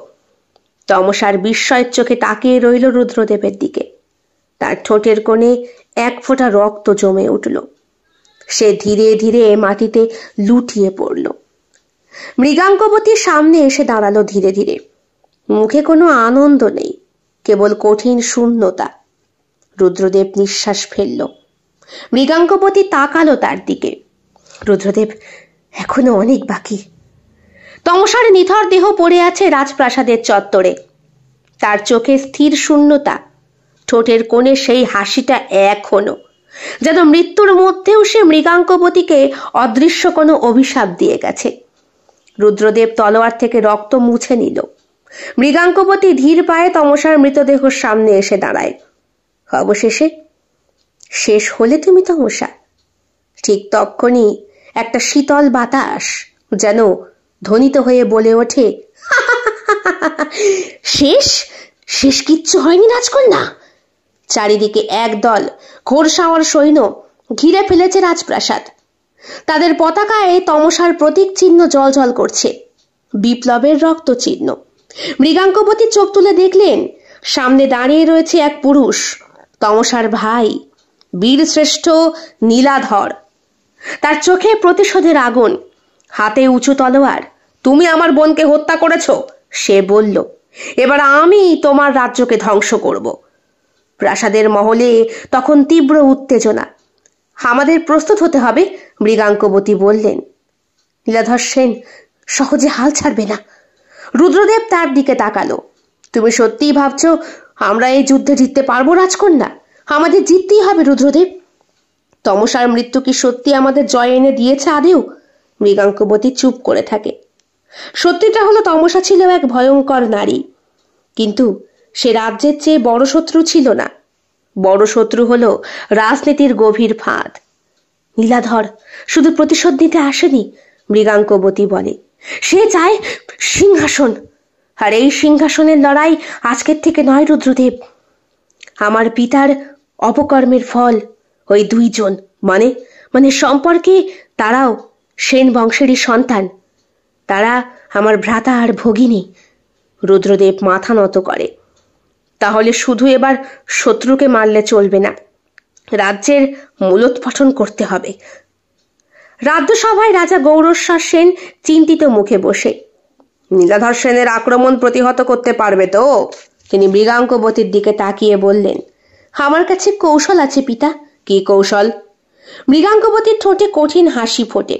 তমসার বিস্ময়ের চোখে তাকিয়ে রইল রুদ্রদেবের দিকে। তার ঠোঁটের কোণে এক ফোঁটা রক্ত জমে উঠল। সে ধীরে ধীরে মাটিতে লুটিয়ে পড়ল। মৃগাঙ্কবতী সামনে এসে দাঁড়ালো ধীরে ধীরে। মুখে কোনো আনন্দ নেই, কেবল কঠিন শূন্যতা। রুদ্রদেব নিঃশ্বাস ফেলল। মৃগাঙ্কবতী তাকালো তার দিকে। রুদ্রদেব, এখনো অনেক বাকি। তমসার নিথর দেহ পড়ে আছে রাজপ্রাসাদের চত্বরে। তার চোখে স্থির শূন্যতা, ঠোঁটের কোণে সেই হাসিটা এখনো, যেন মৃত্যুর মধ্যেও সে মৃগাঙ্কবতীকে অদৃশ্য কোনো অভিশাপ দিয়ে গেছে। রুদ্রদেব তলোয়ার থেকে রক্ত মুছে নিল। মৃগাঙ্কবতী ধীর পায়ে তমসার মৃতদেহের সামনে এসে দাঁড়ায়। অবশেষে শেষ হলে তুমি তমসা? ঠিক তখনই একটা শীতল বাতাস যেন ধ্বনিত হয়ে বলে ওঠে, শেষ শেষ কিচ্ছু হয়নি রাজকন্যা। চারিদিকে একদল ঘোড়সাওয়ার সৈন্য ঘিরে ফেলেছে রাজপ্রাসাদ। তাদের পতাকায় তমসার প্রতীক চিহ্ন জ্বলজ্বল করছে, বিপ্লবের রক্ত চিহ্ন। মৃগাঙ্কবতী চোখ তুলে দেখলেন সামনে দাঁড়িয়ে রয়েছে এক পুরুষ, তমসার ভাই, বীরশ্রেষ্ঠ নীলাধর। তার চোখে প্রতিশোধের আগুন, হাতে উঁচু তলোয়ার। তুমি আমার বোনকে হত্যা করেছ, সে বলল। এবার আমি তোমার রাজ্যকে ধ্বংস করব। প্রাসাদের মহলে তখন তীব্র উত্তেজনা। আমাদের প্রস্তুত হতে হবে, মৃগাঙ্কবতী বললেন। নীলাধর সেন সহজে হাল ছাড়বে না। রুদ্রদেব তার দিকে তাকালো। তুমি সত্যিই ভাবছো আমরা এই যুদ্ধে জিততে পারবো রাজকন্যা? আমাদের জিততেই হবে রুদ্রদেব। তমসার মৃত্যু কি সত্যি আমাদের জয় এনে দিয়েছে আদেও? মৃগাঙ্কবতী চুপ করে থাকে। সত্যিটা হলো তমসা ছিল এক ভয়ঙ্কর নারী, কিন্তু সে রাজ্যের চেয়ে বড় শত্রু ছিল না। বড় শত্রু হলো রাজনীতির গভীর ফাঁদ। নীলাধর শুধু প্রতিশোধ নিতে আসেনি, মৃগাঙ্কবতী বলে। সে চায় সিংহাসন। আর এই সিংহাসনের লড়াই আজকের থেকে নয় রুদ্রদেব। আমার পিতার অপকর্মের ফল ওই দুইজন, মানে সম্পর্কে তারাও সেন বংশেরই সন্তান। তারা আমার ভ্রাতা আর ভগিনী। রুদ্রদেব মাথা নত করে। তাহলে শুধু এবার শত্রুকে মারলে চলবে না, রাজ্যের মূলোৎপাটন করতে হবে। রাজ্যসভায় রাজা গৌরশ্বর সেন চিন্তিত মুখে বসে। নীলাধর সেনের আক্রমণ প্রতিহত করতে পারবে তো? তিনি মৃগাঙ্কবতীর দিকে তাকিয়ে বললেন। আমার কাছে কৌশল আছে পিতা। কি কৌশল? মৃগাঙ্কবতীর ঠোঁটে কঠিন হাসি ফোটে।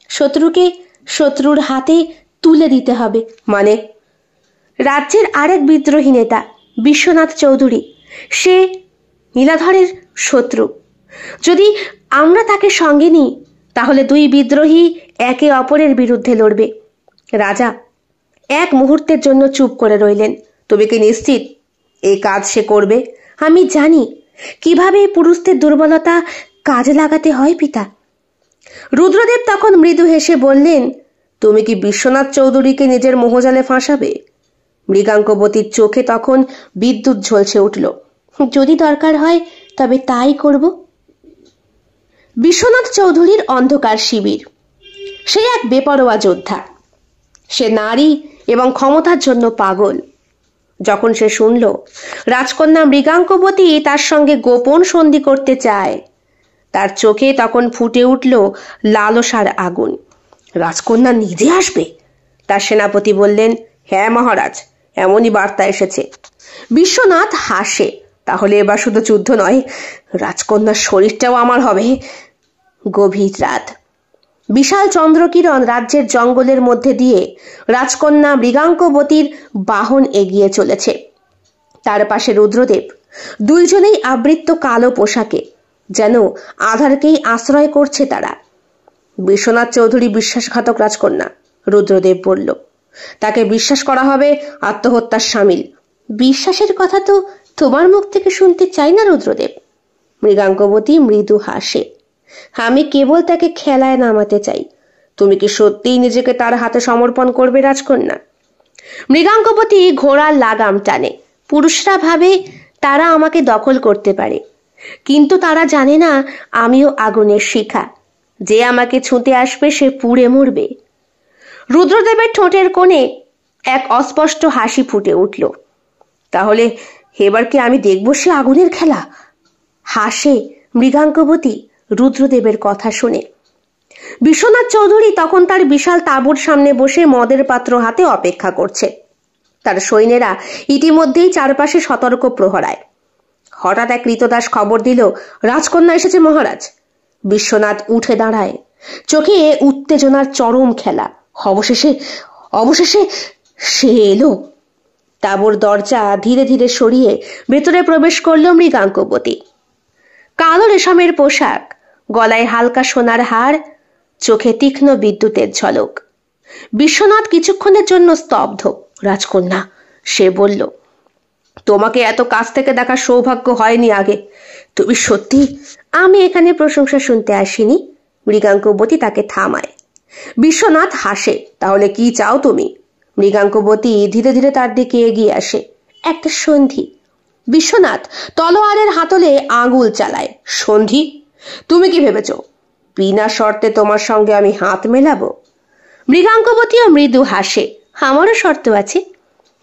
শত্রুকে শত্রুর হাতে তুলে দিতে হবে। মানে? রাজ্যের আরেক বিদ্রোহী নেতা বিশ্বনাথ চৌধুরী, সে নীলাধরের শত্রু। যদি আমরা তাকে সঙ্গে নিই তাহলে দুই বিদ্রোহী একে অপরের বিরুদ্ধে লড়বে। রাজা এক মুহূর্তের জন্য চুপ করে রইলেন। তুমি কি নিশ্চিত এই কাজ সে করবে? আমি জানি কিভাবে পুরুষদের দুর্বলতা কাজে লাগাতে হয় পিতা। রুদ্রদেব তখন মৃদু হেসে বললেন, তুমি কি বিশ্বনাথ চৌধুরীকে নিজের মোহজালে ফাঁসাবে? মৃগাঙ্কবতীর চোখে তখন বিদ্যুৎ ঝলসে উঠল। যদি দরকার হয় তবে তাই করব। বিশ্বনাথ চৌধুরীর অন্ধকার শিবির। সে এক বেপরোয়া যোদ্ধা। সে নারী এবং ক্ষমতার জন্য পাগল। যখন সে শুনল রাজকন্যা মৃগাঙ্কবতী তার সঙ্গে গোপন সন্ধি করতে চায়, তার চোখে তখন ফুটে উঠল লালসার আগুন। রাজকন্যা নিজে আসবে? তার সেনাপতি বললেন। হ্যাঁ মহারাজ, এমনই বার্তা এসেছে। বিশ্বনাথ হাসে। তাহলে এবার শুধু যুদ্ধ নয়, রাজকন্যার শরীরটাও আমার হবে। গভীর রাত। বিশাল চন্দ্রকিরণ রাজ্যের জঙ্গলের মধ্যে দিয়ে রাজকন্যা মৃগাঙ্কবতীর বাহন এগিয়ে চলেছে। তার পাশে রুদ্রদেব, দুইজনেই আবৃত কালো পোশাকে, যেন আধারকেই আশ্রয় করছে তারা। বিশ্বনাথ চৌধুরী বিশ্বাসঘাতক রাজকন্যা, রুদ্রদেব বলল। তাকে বিশ্বাস করা হবে আত্মহত্যার সামিল। বিশ্বাসের কথা তো তোমার মুখ থেকে শুনতে চাই না রুদ্রদেব। মৃগাঙ্কবতী মৃদু হাসে। আমি কেবল তাকে খেলায় নামাতে চাই। তুমি কি সত্যিই নিজেকে তার হাতে সমর্পণ করবে রাজকন্যা? মৃগাঙ্কবতী ঘোড়ার লাগাম টানে। পুরুষরা ভাবে তারা আমাকে দখল করতে পারে, কিন্তু তারা জানে না আমিও আগুনের শিখা, যে আমাকে ছুঁতে আসবে সে পুড়ে মরবে। রুদ্রদেবের ঠোঁটের কোণে এক অস্পষ্ট হাসি ফুটে উঠল। তাহলে এবার কি আমি দেখব সে আগুনের খেলা? হাসে মৃগাঙ্কবতী রুদ্রদেবের কথা শুনে। বিশ্বনাথ চৌধুরী তখন তার বিশাল তাঁবুর সামনে বসে মদের পাত্র হাতে অপেক্ষা করছে। তার সৈন্যেরা ইতিমধ্যেই চারপাশে সতর্ক প্রহরায়। হঠাৎ এক কৃতদাস খবর দিল, রাজকন্যা এসেছে মহারাজ। বিশ্বনাথ উঠে দাঁড়ায়, চোখে উত্তেজনার চরম খেলা। অবশেষে সে এলো। তাঁবুর দরজা ধীরে ধীরে সরিয়ে ভেতরে প্রবেশ করল মৃগাঙ্কবতী। কালো রেশমের পোশাক, গলায় হালকা সোনার হার, চোখে তীক্ষ্ণ বিদ্যুতের ঝলক। বিশ্বনাথ কিছুক্ষণের জন্য স্তব্ধ। রাজকন্যা, সে বলল, তোমাকে এত কাছ থেকে দেখার সৌভাগ্য হয়নি আগে। তুমি সত্যি? আমি এখানে প্রশংসা শুনতে আসিনি। মৃগাঙ্কবতী তাকে থামায়। বিশ্বনাথ হাসে। তাহলে কি চাও তুমি? মৃগাঙ্কবতী ধীরে ধীরে তার দিকে এগিয়ে আসে। একটা সন্ধি। বিশ্বনাথ তলোয়ারের হাতলে আঙুল চালায়। সন্ধি? তুমি কি ভেবেছ বিনা শর্তে তোমার সঙ্গে আমি হাত মেলাবো? মৃগাঙ্কবতীও মৃদু হাসে। আমারও শর্ত আছে।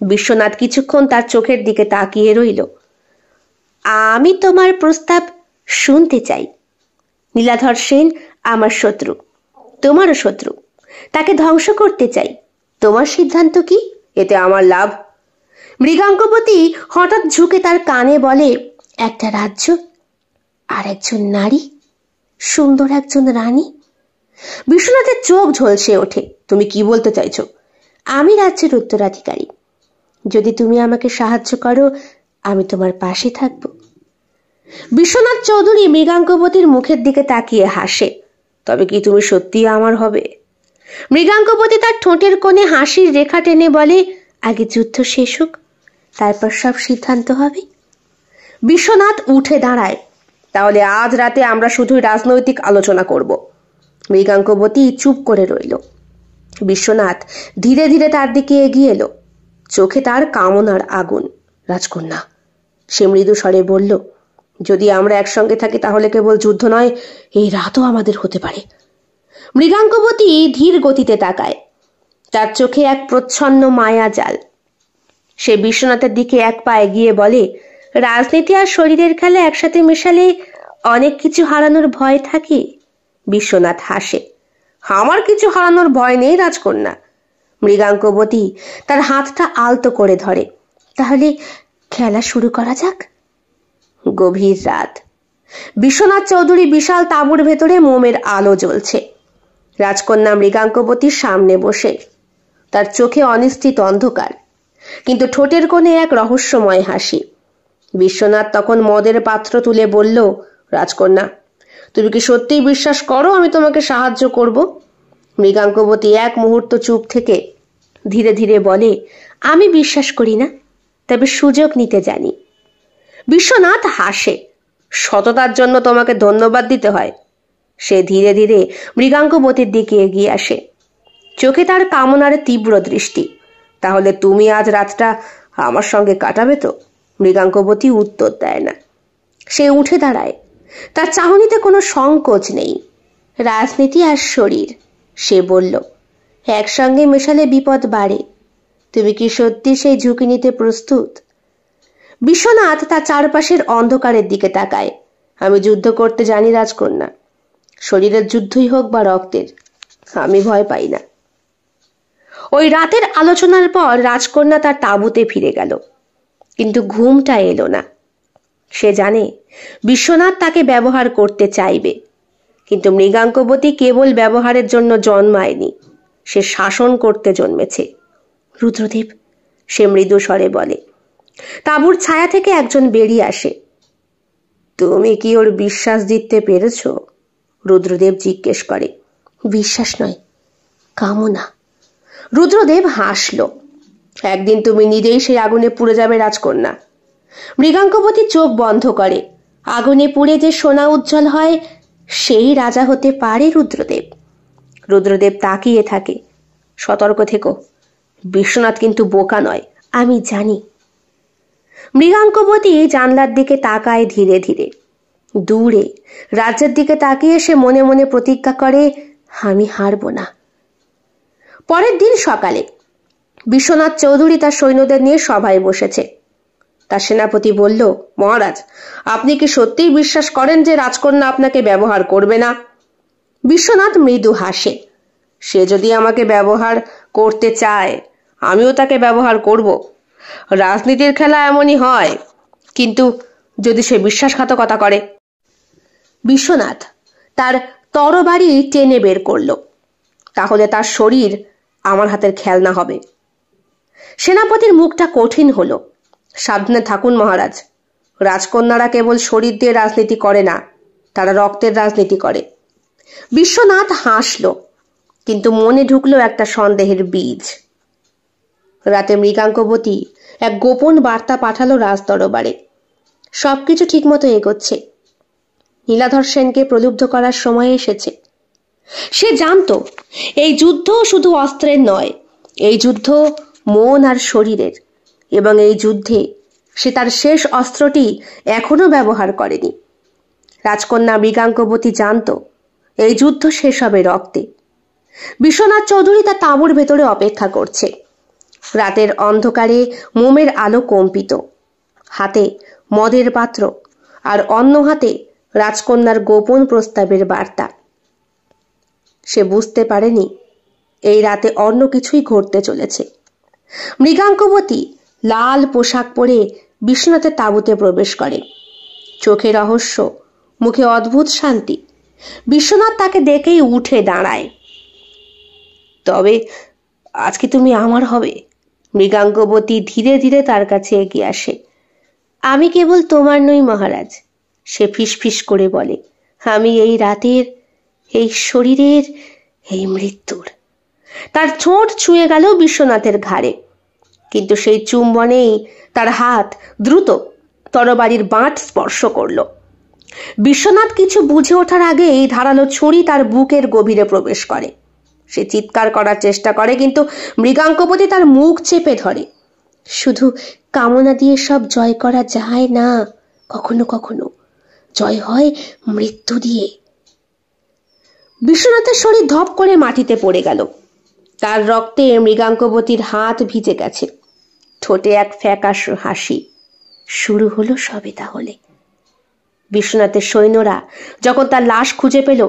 বিশ্বনাথ কিছুক্ষণ তার চোখের দিকে তাকিয়ে রইল। আমি তোমার প্রস্তাব শুনতে চাই। নীলাধর সেন আমার শত্রু, তোমারও শত্রু। তাকে ধ্বংস করতে চাই। তোমার সিদ্ধান্ত কি? এতে আমার লাভ। মৃগাঙ্কবতী হঠাৎ ঝুঁকে তার কানে বলে, একটা রাজ্য আর একজন নারী, সুন্দর একজন রানী। বিশ্বনাথের চোখ ঝলসে ওঠে। তুমি কি বলতে চাইছো? আমি রাজ্যের উত্তরাধিকারী। যদি তুমি আমাকে সাহায্য করো, আমি তোমার পাশে থাকব। বিশ্বনাথ চৌধুরী মৃগাঙ্কবতীর মুখের দিকে তাকিয়ে হাসে। তবে কি তুমি সত্যি আমার হবে? মৃগাঙ্কবতী তার ঠোঁটের কোণে হাসির রেখা টেনে বলে, আগে যুদ্ধ শেষ হোক, তারপর সব সিদ্ধান্ত হবে। বিশ্বনাথ উঠে দাঁড়ায়। তাহলে আজ রাতে আমরা শুধুই রাজনৈতিক আলোচনা করব। মৃগাঙ্কবতী চুপ করে রইল। বিশ্বনাথ ধীরে ধীরে তার দিকে এগিয়ে এলো। চোখে তার কামনার আগুন। রাজকন্যা, সে মৃদু স্বরে বলল, যদি আমরা একসঙ্গে থাকি তাহলে কেবল যুদ্ধ নয়, এই রাতও আমাদের হতে পারে। মৃগাঙ্কবতী ধীর গতিতে তাকায়। তার চোখে এক প্রচ্ছন্ন মায়া জাল। সে বিশ্বনাথের দিকে এক পা এগিয়ে বলে, রাজনীতি আর শরীরের খেলা একসাথে মেশালে অনেক কিছু হারানোর ভয় থাকে। বিশ্বনাথ হাসে। আমার কিছু হারানোর ভয় নেই রাজকন্যা। মৃগাঙ্কবতী তার হাতটা আলতো করে ধরে। তাহলে খেলা শুরু করা যাক। গভীর রাত। বিশ্বনাথ চৌধুরী বিশাল তাঁবুর ভেতরে মোমের আলো জ্বলছে। রাজকন্যা মৃগাঙ্কবতীর সামনে বসে। তার চোখে অনিশ্চিত অন্ধকার, কিন্তু ঠোঁটের কোণে এক রহস্যময় হাসি। বিশ্বনাথ তখন মদের পাত্র তুলে বলল, রাজকন্যা, তুমি কি সত্যিই বিশ্বাস করো আমি তোমাকে সাহায্য করব? মৃগাঙ্কবতী এক মুহূর্ত চুপ থেকে ধীরে ধীরে বলে, আমি বিশ্বাস করি না, তবে সুযোগ নিতে জানি। বিশ্বনাথ হাসে। সততার জন্য তোমাকে ধন্যবাদ দিতে হয়। সে ধীরে ধীরে মৃগাঙ্কবতীর দিকে এগিয়ে আসে। চোখে তার কামনার তীব্র দৃষ্টি। তাহলে তুমি আজ রাতটা আমার সঙ্গে কাটাবে তো? মৃগাঙ্কবতী উত্তর দেয় না। সে উঠে দাঁড়ায়। তার চাহনিতে কোনো সংকোচ নেই। রাজনীতি আর শরীর, সে বলল, একসঙ্গে মেশালে বিপদ বাড়ে। তুমি কি সত্যি সেই ঝুঁকি নিতে প্রস্তুত? বিশ্বনাথ তার চারপাশের অন্ধকারের দিকে তাকায়। আমি যুদ্ধ করতে জানি রাজকন্যা, শরীরের যুদ্ধই হোক বা রক্তের, আমি ভয় পাই না। ওই রাতের আলোচনার পর রাজকন্যা তার তাঁবুতে ফিরে গেল, কিন্তু ঘুমটা এলো না। সে জানে বিশ্বনাথ তাকে ব্যবহার করতে চাইবে, কিন্তু মৃগাঙ্কবতী কেবল ব্যবহারের জন্য জন্মায়নি, সে শাসন করতে জন্মেছে। রুদ্রদেব, সে মৃদু স্বরে বলে। তাঁবুর ছায়া থেকে একজন বেরিয়ে আসে। তুমি কি ওর বিশ্বাস জিততে পেরেছ? রুদ্রদেব জিজ্ঞেস করে। বিশ্বাস নয়, কামনা। রুদ্রদেব হাসল। একদিন তুমি নিজেই সেই আগুনে পুড়ে যাবে রাজকন্যা। মৃগাঙ্কবতী চোখ বন্ধ করে। আগুনে পুড়ে যে সোনা উজ্জ্বল হয়, সেই রাজা হতে পারে রুদ্রদেব। রুদ্রদেব তাকিয়ে থাকে। সতর্ক থেকো, বিশ্বনাথ কিন্তু বোকা নয়, আমি জানি। মৃগাঙ্কবতী জানলার দিকে তাকায় ধীরে ধীরে। দূরে রাজ্যের দিকে তাকিয়ে সে মনে মনে প্রতিজ্ঞা করে, আমি হারব না। পরের দিন সকালে বিশ্বনাথ চৌধুরী তার সৈন্যদের নিয়ে সভায় বসেছে। তার সেনাপতি বলল, মহারাজ, আপনি কি সত্যিই বিশ্বাস করেন যে রাজকন্যা আপনাকে ব্যবহার করবে না? বিশ্বনাথ মৃদু হাসে। সে যদি আমাকে ব্যবহার করতে চায়, আমিও তাকে ব্যবহার করব। রাজনীতির খেলা এমনই হয়। কিন্তু যদি সে বিশ্বাসঘাতকতা করে? বিশ্বনাথ তার তরবারি টেনে বের করল। তাহলে তার শরীর আমার হাতের খেলনা হবে। সেনাপতির মুখটা কঠিন হলো। সাবধানে থাকুন মহারাজ। রাজকন্যারা কেবল শরীর দিয়ে রাজনীতি করে না, তারা রক্তের রাজনীতি করে। বিশ্বনাথ হাসল, কিন্তু মনে ঢুকলো একটা সন্দেহের বীজ। রাতে মৃগাঙ্কবতী এক গোপন বার্তা পাঠালো রাজদরবারে। সবকিছু ঠিকমতো এগোচ্ছে। নীলাধর সেনকে প্রলুব্ধ করার সময় এসেছে। সে জানতো এই যুদ্ধ শুধু অস্ত্রের নয়, এই যুদ্ধ মন আর শরীরের, এবং এই যুদ্ধে সে তার শেষ অস্ত্রটি এখনো ব্যবহার করেনি। রাজকন্যা মৃগাঙ্কবতী জানতো এই যুদ্ধ শেষ হবে রক্তে। বিশ্বনাথ চৌধুরী তার তাঁবুর ভেতরে অপেক্ষা করছে। রাতের অন্ধকারে মোমের আলো কম্পিত, হাতে মদের পাত্র, আর অন্য হাতে রাজকন্যার গোপন প্রস্তাবের বার্তা। সে বুঝতে পারেনি এই রাতে অন্য কিছুই ঘটতে চলেছে। মৃগাঙ্কবতী লাল পোশাক পরে বিশ্বনাথের তাঁবুতে প্রবেশ করে। চোখে রহস্য, মুখে অদ্ভুত শান্তি। বিশ্বনাথ তাকে দেখেই উঠে দাঁড়ায়। তবে আজকে তুমি আমার হবে? মৃগাঙ্কবতী ধীরে ধীরে তার কাছে এগিয়ে আসে। আমি কেবল তোমার নই মহারাজ, সে ফিসফিস করে বলে। আমি এই রাতের, এই শরীরের, এই মৃত্যুর। তার ঠোঁট ছুঁয়ে গেল বিশ্বনাথের ঘাড়ে, কিন্তু সেই চুম্বনেই তার হাত দ্রুত তরবারির বাঁট স্পর্শ করল। বিশ্বনাথ কিছু বুঝে ওঠার আগেই ধারালো ছুরি তার বুকের গভীরে প্রবেশ করে। সে চিৎকার করার চেষ্টা করে, কিন্তু মৃগাঙ্কবতী তার মুখ চেপে ধরে। শুধু কামনা দিয়ে সব জয় করা যায় না, কখনো কখনো জয় হয় মৃত্যু দিয়ে। বিশ্বনাথের শরীর ধপ করে মাটিতে পড়ে গেল। তার রক্তে মৃগাঙ্কবতীর হাত ভিজে গেছে। ঠোঁটে এক ফ্যাকাশ হাসি। শুরু হলো সবে তাহলে। বিশ্বনাথের সৈন্যরা যখন তার লাশ খুঁজে পেল,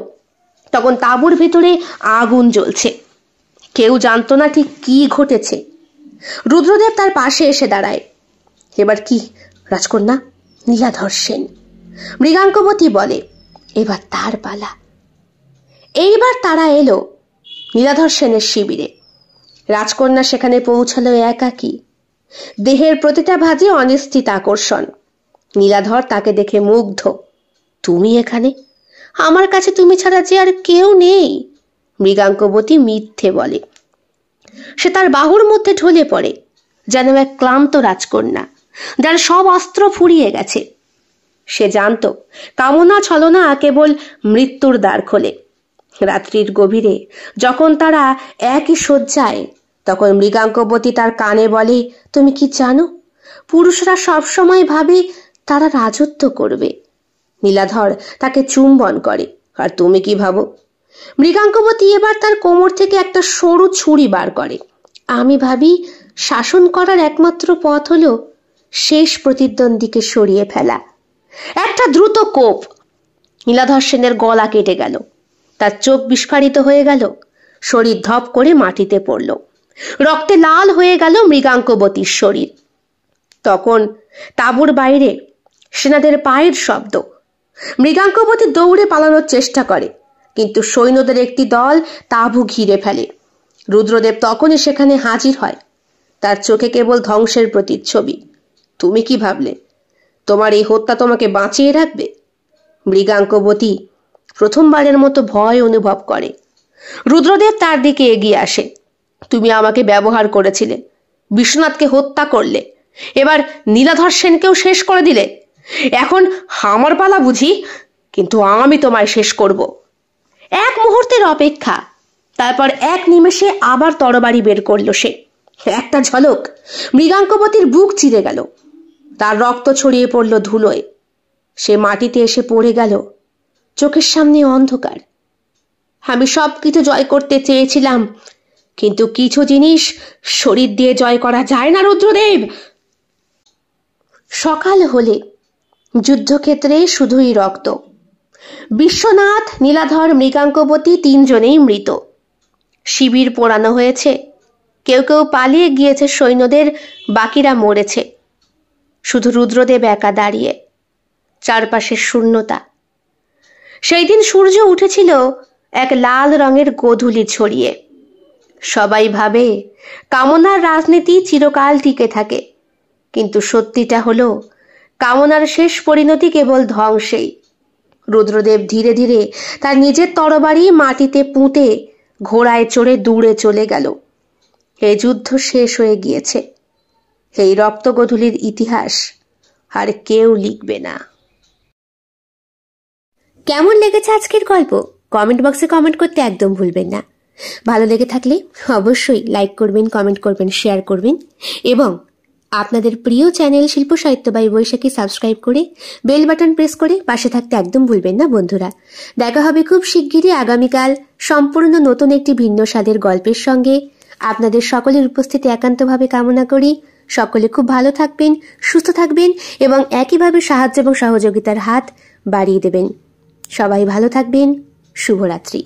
তখন তাঁবুর ভেতরে আগুন জ্বলছে। কেউ জানতো না ঠিক কি ঘটেছে। রুদ্রদেব তার পাশে এসে দাঁড়ায়। এবার কি রাজকন্যা? নীলাধর সেন। মৃগাঙ্কবতী বলে, এবার তার পালা। এইবার তারা এলো নীলাধর সেনের শিবিরে। রাজকন্যা সেখানে পৌঁছালো একাকী। দেহের প্রতিটা ভাঁজে অনিশ্চিত আকর্ষণ। নীলাধর তাকে দেখে মুগ্ধ। তুমি এখানে? আমার কাছে তুমি ছাড়া যে আর কেউ নেই। মৃগাঙ্কবতী মিথ্যে বলে। সে তার বাহুর মধ্যে ঢলে পড়ে, যেন এক ক্লান্ত রাজকন্যা যার সব অস্ত্র ফুরিয়ে গেছে। সে জানত কামনা ছলনা কেবল মৃত্যুর দ্বার খোলে। রাত্রির গভীরে যখন তারা একই শয্যায়, তখন মৃগাঙ্কবতী তার কানে বলে, তুমি কি জানো, পুরুষরা সবসময় ভাবে তারা রাজত্ব করবে। নীলাধর তাকে চুম্বন করে। আর তুমি কি ভাবো? মৃগাঙ্কবতী এবার তার কোমর থেকে একটা সরু ছুরি বার করে। আমি ভাবি শাসন করার একমাত্র পথ হলো শেষ প্রতিদ্বন্দ্বীকে সরিয়ে ফেলা। একটা দ্রুত কোপ। নীলাধর সেনের গলা কেটে গেল। তার চোখ বিস্ফারিত হয়ে গেল। শরীর ধপ করে মাটিতে পড়ল। রক্তে লাল হয়ে গেল মৃগাঙ্কবতীর শরীর। তখন তাঁবুর বাইরে সেনাদের পায়ের শব্দ। মৃগাঙ্কবতী দৌড়ে পালানোর চেষ্টা করে, কিন্তু সৈন্যদের একটি দল তাঁবু ঘিরে ফেলে। রুদ্রদেব তখনই সেখানে হাজির হয়। তার চোখে কেবল ধ্বংসের প্রতিচ্ছবি। তুমি কি ভাবলে তোমার এই হত্যা তোমাকে বাঁচিয়ে রাখবে? মৃগাঙ্কবতী প্রথমবারের মতো ভয় অনুভব করে। রুদ্রদেব তার দিকে এগিয়ে আসে। তুমি আমাকে ব্যবহার করেছিলে, বিশ্বনাথকে হত্যা করলে, এবার নীলাধর সেনকেও শেষ করে দিলে। এখন আমার পালা বুঝি? কিন্তু আমি তোমায় শেষ করব। এক মুহূর্তের অপেক্ষা, তারপর এক নিমেষে আবার তরবারি বের করল সে। একটা ঝলক, মৃগাঙ্কবতীর বুক চিরে গেল। তার রক্ত ছড়িয়ে পড়ল ধুলোয়। সে মাটিতে এসে পড়ে গেল। চোখের সামনে অন্ধকার। আমি সবকিছু জয় করতে চেয়েছিলাম, কিন্তু কিছু জিনিস শরীর দিয়ে জয় করা যায় না রুদ্রদেব। সকাল হলে যুদ্ধক্ষেত্রে শুধুই রক্ত। বিশ্বনাথ, নীলাধর, মৃগাঙ্কবতী তিনজনেই মৃত। শিবির পোড়ানো হয়েছে। কেউ কেউ পালিয়ে গিয়েছে সৈন্যদের, বাকিরা মরেছে। শুধু রুদ্রদেব একা দাঁড়িয়ে। চারপাশে শূন্যতা। সেই দিন সূর্য উঠেছিল এক লাল রঙের গোধূলি ছড়িয়ে। সবাই ভাবে কামনার রাজনীতি চিরকাল টিকে থাকে, কিন্তু সত্যিটা হলো কামনার শেষ পরিণতি কেবল ধ্বংসেই। রুদ্রদেব ধীরে ধীরে তার নিজের তরবারি মাটিতে পুঁতে ঘোড়ায় চড়ে দূরে চলে গেল। এই যুদ্ধ শেষ হয়ে গিয়েছে। এই রক্তগোধূলির ইতিহাস আর কেউ লিখবে না। কেমন লেগেছে আজকের গল্প? কমেন্ট বক্সে কমেন্ট করতে একদম ভুলবেন না। ভালো লেগে থাকলে অবশ্যই লাইক করবেন, কমেন্ট করবেন, শেয়ার করবেন এবং আপনাদের প্রিয় চ্যানেল শিল্প সাহিত্য বাই বৈশাখী সাবস্ক্রাইব করে বেল বাটন প্রেস করে পাশে থাকতে একদম ভুলবেন না বন্ধুরা। দেখা হবে খুব শিগগিরই আগামীকাল সম্পূর্ণ নতুন একটি ভিন্ন স্বাদের গল্পের সঙ্গে। আপনাদের সকলের উপস্থিতি একান্তভাবে কামনা করি। সকলে খুব ভালো থাকবেন, সুস্থ থাকবেন এবং একইভাবে সাহায্য এবং সহযোগিতার হাত বাড়িয়ে দেবেন। সবাই ভালো থাকবেন। শুভরাত্রি।